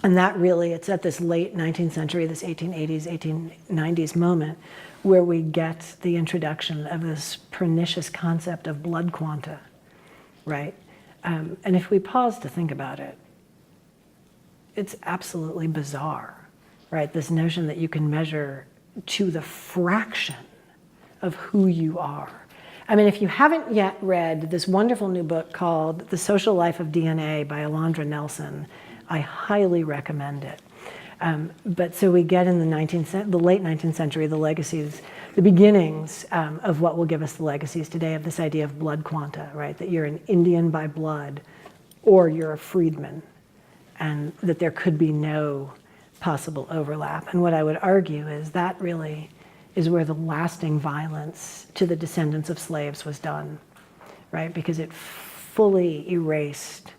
And that really, it's at this late 19th century, this 1880s, 1890s moment, where we get the introduction of this pernicious concept of blood quanta, right? And if we pause to think about it, it's absolutely bizarre, right? This notion that you can measure to the fraction of who you are. I mean, if you haven't yet read this wonderful new book called The Social Life of DNA by Alondra Nelson, I highly recommend it. But so we get in the late 19th century, the legacies, the beginnings of what will give us the legacies today of this idea of blood quanta, right? That you're an Indian by blood or you're a freedman, and that there could be no possible overlap. And what I would argue is that really is where the lasting violence to the descendants of slaves was done, right? Because it fully erased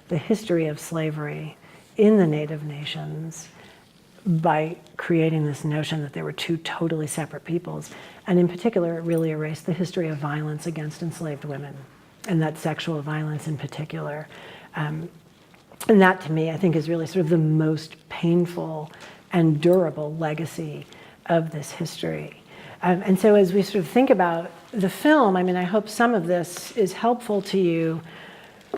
the history of slavery in the Native nations, by creating this notion that there were two totally separate peoples. And in particular, it really erased the history of violence against enslaved women, and that sexual violence in particular. And that, to me, I think is really sort of the most painful and durable legacy of this history. And so as we sort of think about the film, I mean, I hope some of this is helpful to you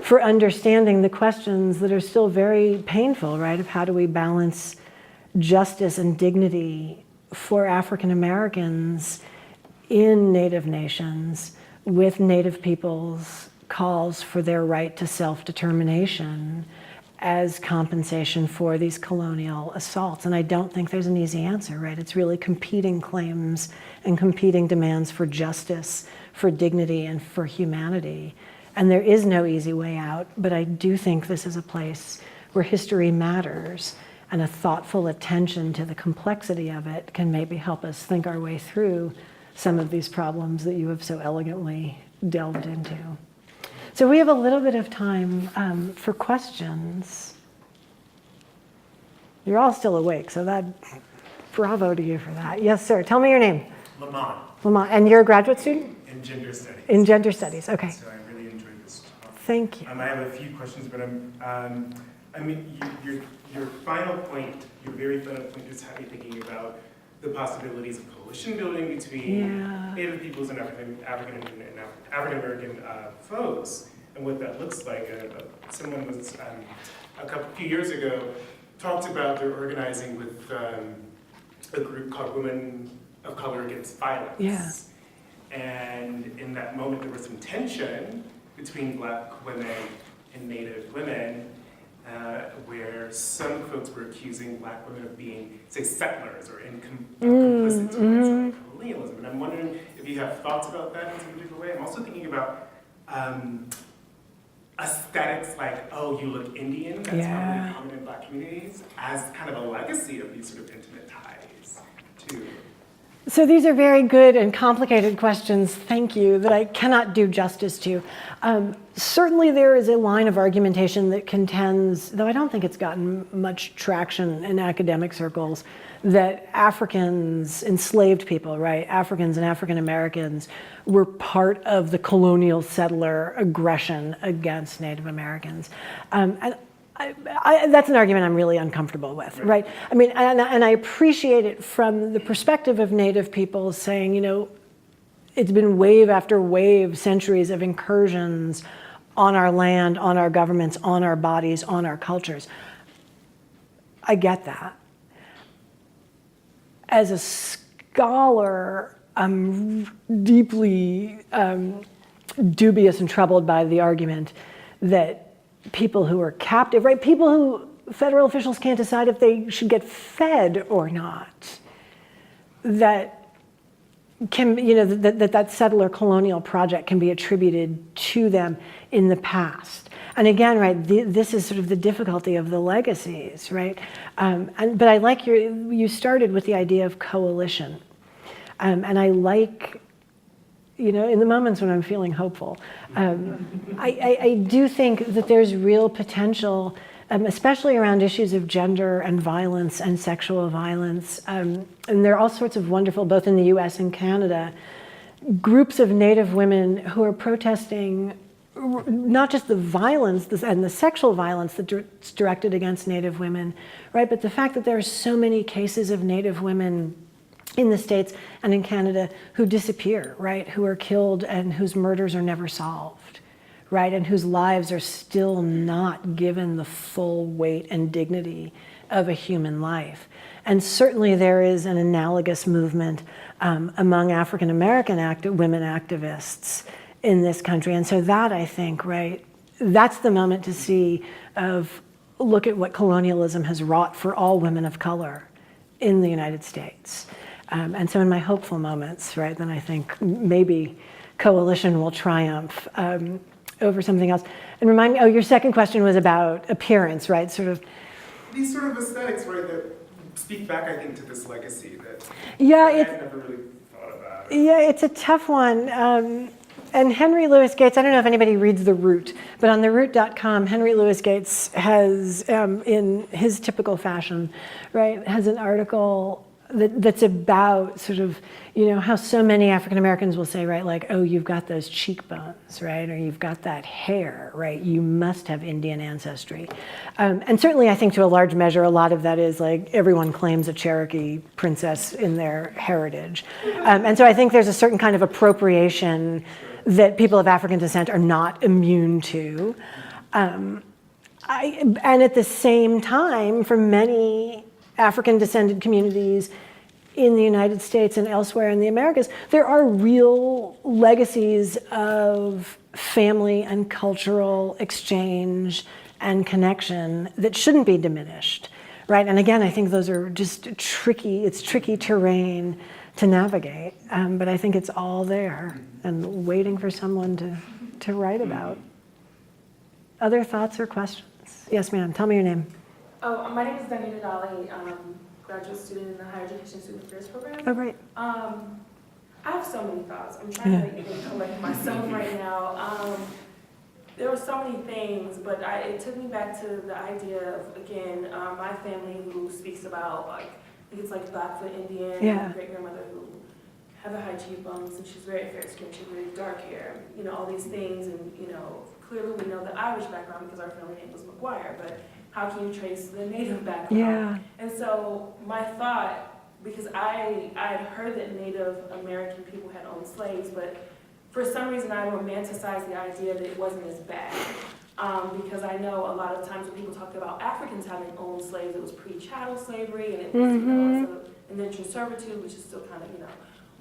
for understanding the questions that are still very painful, right? Of how do we balance justice and dignity for African Americans in Native nations with Native peoples' calls for their right to self-determination as compensation for these colonial assaults. And I don't think there's an easy answer, right? It's really competing claims and competing demands for justice, for dignity, and for humanity. And there is no easy way out, but I do think this is a place where history matters, and a thoughtful attention to the complexity of it can maybe help us think our way through some of these problems that you have so elegantly delved into. So we have a little bit of time for questions. You're all still awake, so that, bravo to you for that. Yes, sir. Tell me your name. Lamont. Lamont. And you're a graduate student? In gender studies. In gender studies, okay. So I really enjoyed this talk. Thank you. I have a few questions, but I mean, your final point, your very final point is how you're thinking about the possibilities of coalition building between Native peoples and African American folks, and what that looks like. Someone was a few years ago talked about their organizing with a group called Women of Color Against Violence. Yeah. And in that moment, there was some tension between Black women and Native women, where some folks were accusing Black women of being, say, settlers or complicit to colonialism. And I'm wondering if you have thoughts about that in some particular way. I'm also thinking about aesthetics like, oh, you look Indian, that's probably common in Black communities, as kind of a legacy of these sort of intimate ties, too. So these are very good and complicated questions, thank you, that I cannot do justice to. Certainly there is a line of argumentation that contends, though I don't think it's gotten much traction in academic circles, that Africans, enslaved people, right, Africans and African Americans were part of the colonial settler aggression against Native Americans. And that's an argument I'm really uncomfortable with, right? I mean, and I appreciate it from the perspective of Native people saying, you know, it's been wave after wave, centuries of incursions on our land, on our governments, on our bodies, on our cultures. I get that. As a scholar, I'm deeply dubious and troubled by the argument that people who are captive, right? People who federal officials can't decide if they should get fed or not. That can, you know, that settler colonial project can be attributed to them in the past. And again, right, this is sort of the difficulty of the legacies, right? But I like you started with the idea of coalition. And I like, you know, in the moments when I'm feeling hopeful, I do think that there's real potential, especially around issues of gender and violence and sexual violence. And there are all sorts of wonderful, both in the US and Canada, groups of Native women who are protesting not just the violence and the sexual violence that's directed against Native women, right? But the fact that there are so many cases of Native women in the States and in Canada who disappear, right? Who are killed and whose murders are never solved, right? And whose lives are still not given the full weight and dignity of a human life. And certainly there is an analogous movement among African American women activists in this country. And so that, I think, right, that's the moment to see of, look at what colonialism has wrought for all women of color in the United States. And so in my hopeful moments, right, then I think maybe coalition will triumph over something else. And remind me, oh, your second question was about appearance, right? Sort of. These sort of aesthetics, right, that speak back, I think, to this legacy that yeah, I've never really thought about. Yeah, it's a tough one. And Henry Louis Gates, I don't know if anybody reads The Root, but on theroot.com, Henry Louis Gates has, in his typical fashion, right, has an article that's about sort of, how so many African Americans will say, right, like, oh, you've got those cheekbones, right, or you've got that hair, right, you must have Indian ancestry. And certainly I think to a large measure, a lot of that is like everyone claims a Cherokee princess in their heritage. And so I think there's a certain kind of appropriation that people of African descent are not immune to. And at the same time, for many African descended communities in the United States and elsewhere in the Americas, there are real legacies of family and cultural exchange and connection that shouldn't be diminished, right? And again, I think those are just it's tricky terrain to navigate, but I think it's all there and waiting for someone to write about. Other thoughts or questions? Yes, ma'am, tell me your name. Oh, my name is Danita Dali, graduate student in the Higher Education Student Affairs Program. Oh, great. I have so many thoughts. I'm trying to even collect myself right now. There were so many things, but it took me back to the idea of, again, my family who speaks about, like, I think it's like Blackfoot Indian, my great-grandmother who had the high cheekbones, and she's very fair-skinned, she had very dark hair, all these things, and, clearly we know the Irish background because our family name was McGuire, but how can you trace the Native background? Yeah. And so my thought, because I had heard that Native American people had owned slaves, but for some reason I romanticized the idea that it wasn't as bad. Because I know a lot of times when people talked about Africans having owned slaves, it was pre-chattel slavery, and it was indentured servitude, which is still kind of,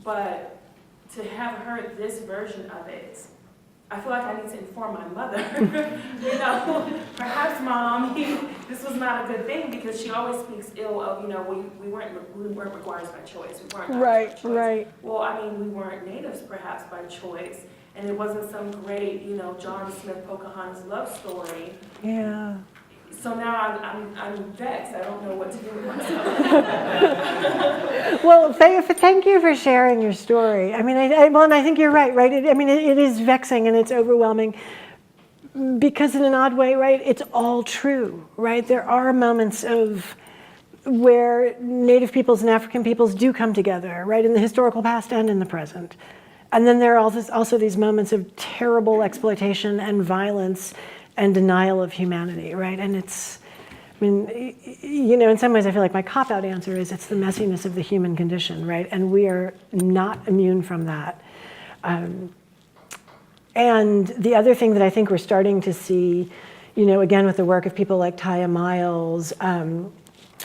But to have heard this version of it, I feel like I need to inform my mother. Perhaps mom, this was not a good thing, because she always speaks ill of, we weren't McGuires by choice. We weren't Irish by choice. Right. Well, I mean, we weren't natives perhaps by choice, and it wasn't some great, John Smith Pocahontas love story. Yeah. So now I'm vexed. I don't know what to do with myself. Well, thank you for sharing your story. I mean, and I think you're right? It is vexing and it's overwhelming because in an odd way, right, it's all true, right? There are moments where Native peoples and African peoples do come together, right, in the historical past and in the present. And then there are also these moments of terrible exploitation and violence and denial of humanity, right? And in some ways I feel like my cop-out answer is it's the messiness of the human condition, right? And we are not immune from that. And the other thing that I think we're starting to see, again with the work of people like Taya Miles,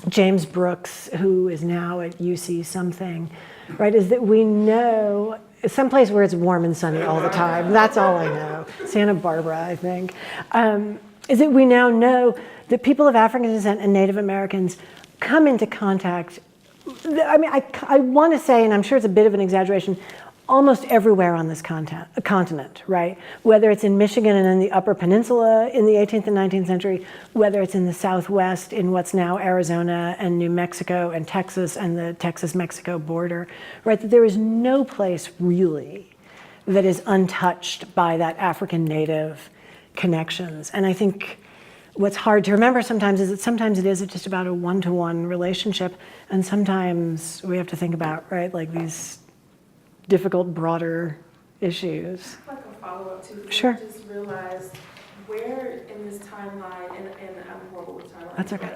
James Brooks, who is now at UC something, right, is that we know someplace where it's warm and sunny all the time. That's all I know. Santa Barbara, I think. Is that we now know that people of African descent and Native Americans come into contact, I want to say, and I'm sure it's a bit of an exaggeration, almost everywhere on this continent, right? Whether it's in Michigan and in the Upper Peninsula in the 18th and 19th century, whether it's in the Southwest in what's now Arizona and New Mexico and Texas and the Texas-Mexico border, right? That there is no place really that is untouched by that African Native connections. And I think what's hard to remember sometimes is that sometimes it is just about a one-to-one relationship, and sometimes we have to think about, right, like these difficult, broader issues. Like a follow-up to this, sure. I just realized where in this timeline, and I'm horrible with timelines. That's okay.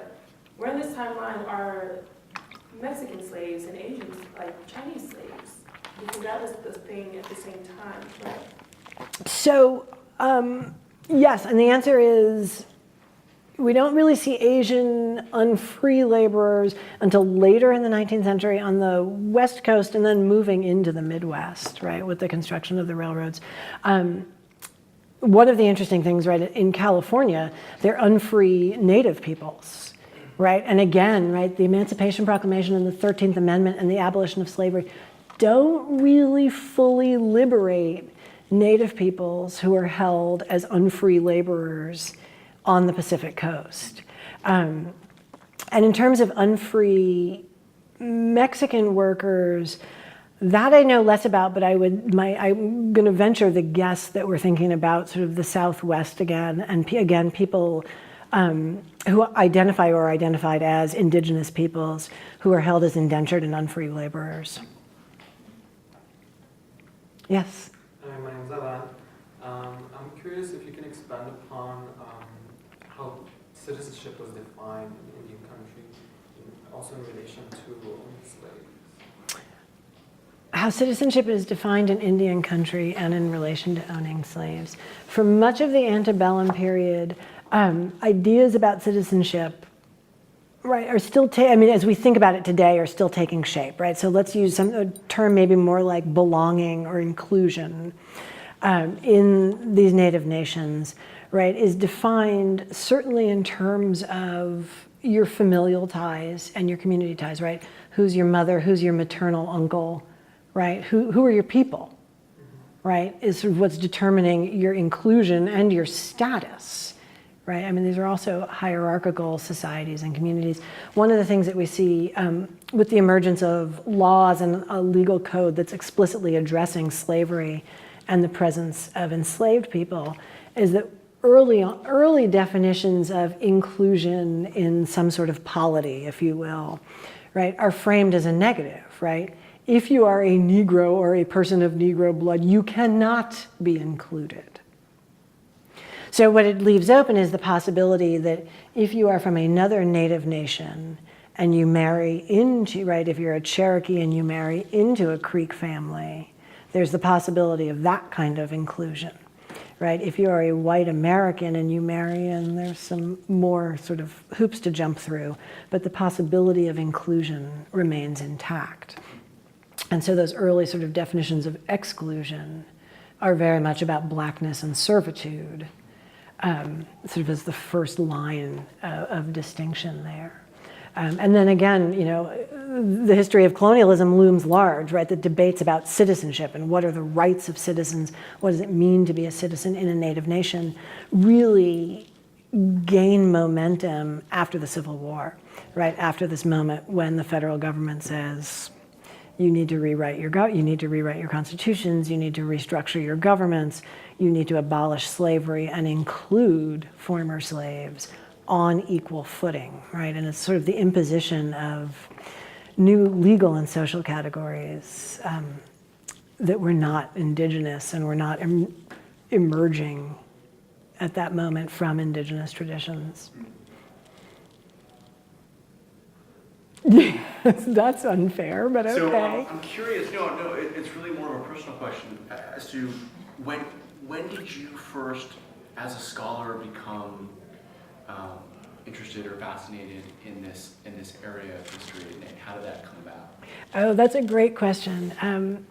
Where in this timeline are Mexican slaves and Asian, like Chinese slaves? Because that was the thing at the same time, right? So, yes, and the answer is we don't really see Asian unfree laborers until later in the 19th century on the West Coast and then moving into the Midwest, right, with the construction of the railroads. One of the interesting things, right, in California, they're unfree Native peoples, right? And again, right, the Emancipation Proclamation and the 13th Amendment and the abolition of slavery don't really fully liberate Native peoples who are held as unfree laborers on the Pacific coast. And in terms of unfree Mexican workers, That I know less about, but I'm going to venture the guess that we're thinking about sort of the Southwest again, and again, people who identify or are identified as indigenous peoples who are held as indentured and unfree laborers. Yes? Hi, my name's Alan. I'm curious if you can expand upon how citizenship was defined in Indian country, also in relation to owning slaves. How citizenship is defined in Indian country and in relation to owning slaves. For much of the antebellum period, ideas about citizenship, right, are still, as we think about it today, are still taking shape, right? So let's use a term maybe more like belonging or inclusion in these native nations, right, is defined certainly in terms of your familial ties and your community ties, right? Who's your mother, who's your maternal uncle, right? Who are your people, right? Is sort of what's determining your inclusion and your status, right? I mean, these are also hierarchical societies and communities. One of the things that we see with the emergence of laws and a legal code that's explicitly addressing slavery and the presence of enslaved people is that early definitions of inclusion in some sort of polity, if you will, right, are framed as a negative, right? If you are a Negro or a person of Negro blood, you cannot be included. So what it leaves open is the possibility that if you are from another native nation and you marry into, right, if you're a Cherokee and you marry into a Creek family, there's the possibility of that kind of inclusion, right? If you are a white American and you marry in, there's some more sort of hoops to jump through, but the possibility of inclusion remains intact. And so those early sort of definitions of exclusion are very much about blackness and servitude, sort of as the first line of distinction there. And then again, you know, the history of colonialism looms large, right? The debates about citizenship and what are the rights of citizens, what does it mean to be a citizen in a native nation, really gain momentum after the Civil War, right? After this moment when the federal government says, you need to rewrite your constitutions, you need to restructure your governments, you need to abolish slavery and include former slaves on equal footing, right? And it's sort of the imposition of new legal and social categories that were not indigenous and were not emerging at that moment from indigenous traditions. Yes, that's unfair, but okay. So I'm curious, it's really more of a personal question as to when did you first, as a scholar, become interested or fascinated in this area of history, and how did that come about? Oh, that's a great question.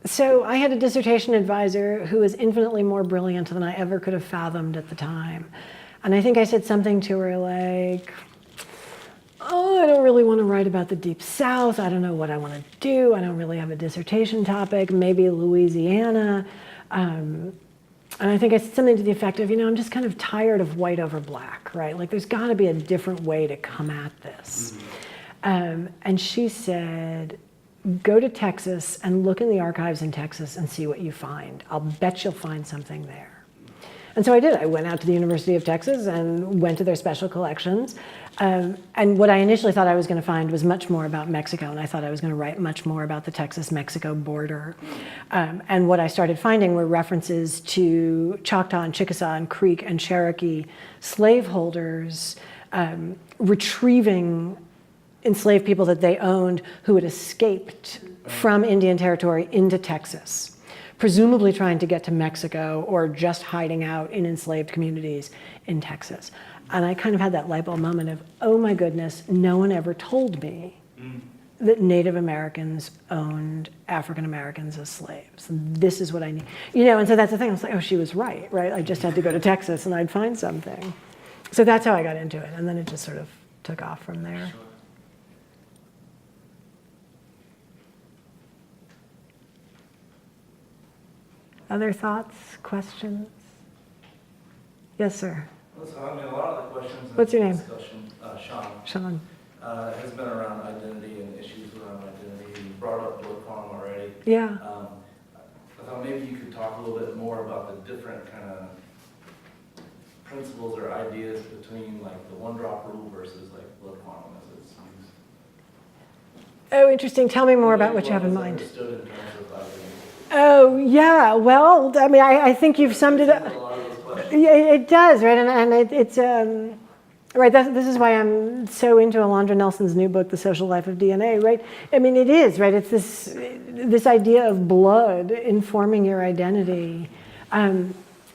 So I had a dissertation advisor who was infinitely more brilliant than I ever could have fathomed at the time. And I think I said something to her like, oh, I don't really want to write about the Deep South. I don't know what I want to do. I don't really have a dissertation topic, maybe Louisiana. And I think I said something to the effect of, I'm just kind of tired of white over black, right? Like there's got to be a different way to come at this. And she said, go to Texas and look in the archives in Texas and see what you find. I'll bet you'll find something there. And so I did. I went out to the University of Texas and went to their special collections. And what I initially thought I was going to find was much more about Mexico, and I thought I was going to write much more about the Texas-Mexico border. And what I started finding were references to Choctaw and Chickasaw and Creek and Cherokee slaveholders retrieving enslaved people that they owned who had escaped from Indian Territory into Texas, presumably trying to get to Mexico or just hiding out in enslaved communities in Texas. And I kind of had that light bulb moment of, oh my goodness, no one ever told me that Native Americans owned African Americans as slaves. This is what I need. And so that's the thing. I was like, oh, she was right? I just had to go to Texas and I'd find something. So that's how I got into it. And then it just sort of took off from there. Sure. Other thoughts, questions? Yes, sir. Listen, a lot of the questions in What's your name? this discussion, Sean, Sean. has been around identity and issues around identity brought up blood quantum already. Yeah. I thought maybe you could talk a little bit more about the different kind of principles or ideas between like the one drop rule versus like blood quantum as it's used. Oh, interesting. Tell me more about what you have in mind. Understood in terms of like, Oh, yeah. Well, I mean, I think you've summed it up. a lot of those questions. Yeah, it does, right? And it's right. This is why I'm so into Alondra Nelson's new book, The Social Life of DNA. Right? I mean, it is right. It's this idea of blood informing your identity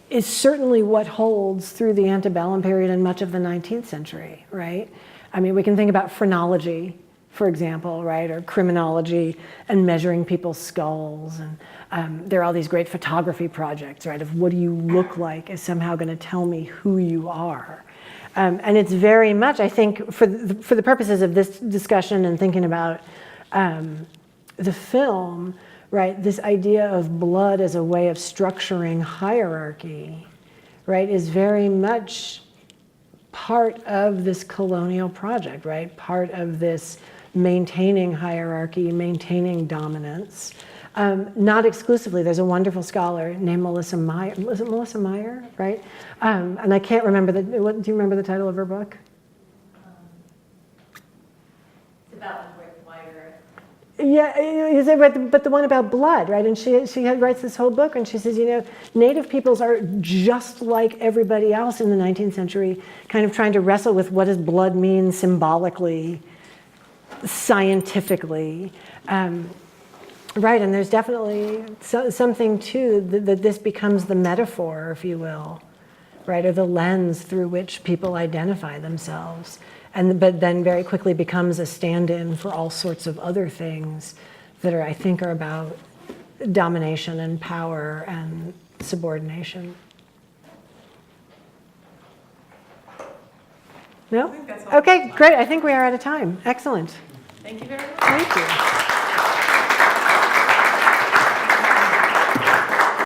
is certainly what holds through the antebellum period and much of the 19th century. Right? I mean, we can think about phrenology, for example, right, or criminology and measuring people's skulls. And there are all these great photography projects, right, of what do you look like is somehow going to tell me who you are. And it's very much, I think, for the purposes of this discussion and thinking about the film, right, this idea of blood as a way of structuring hierarchy, right, is very much part of this colonial project, right, part of this maintaining hierarchy, maintaining dominance. Not exclusively. There's a wonderful scholar named Melissa Meyer. Was it Melissa Meyer, right? And I can't remember do you remember the title of her book? It's about wider. Yeah, but the one about blood, right? And she writes this whole book, and she says, Native peoples are just like everybody else in the 19th century, kind of trying to wrestle with what does blood mean symbolically, scientifically. Right, and there's definitely something too that this becomes the metaphor, if you will, right, or the lens through which people identify themselves, but then very quickly becomes a stand-in for all sorts of other things that I think are about domination and power and subordination. No? I think that's all. Okay, great. I think we are out of time. Excellent. Thank you very much. Thank you.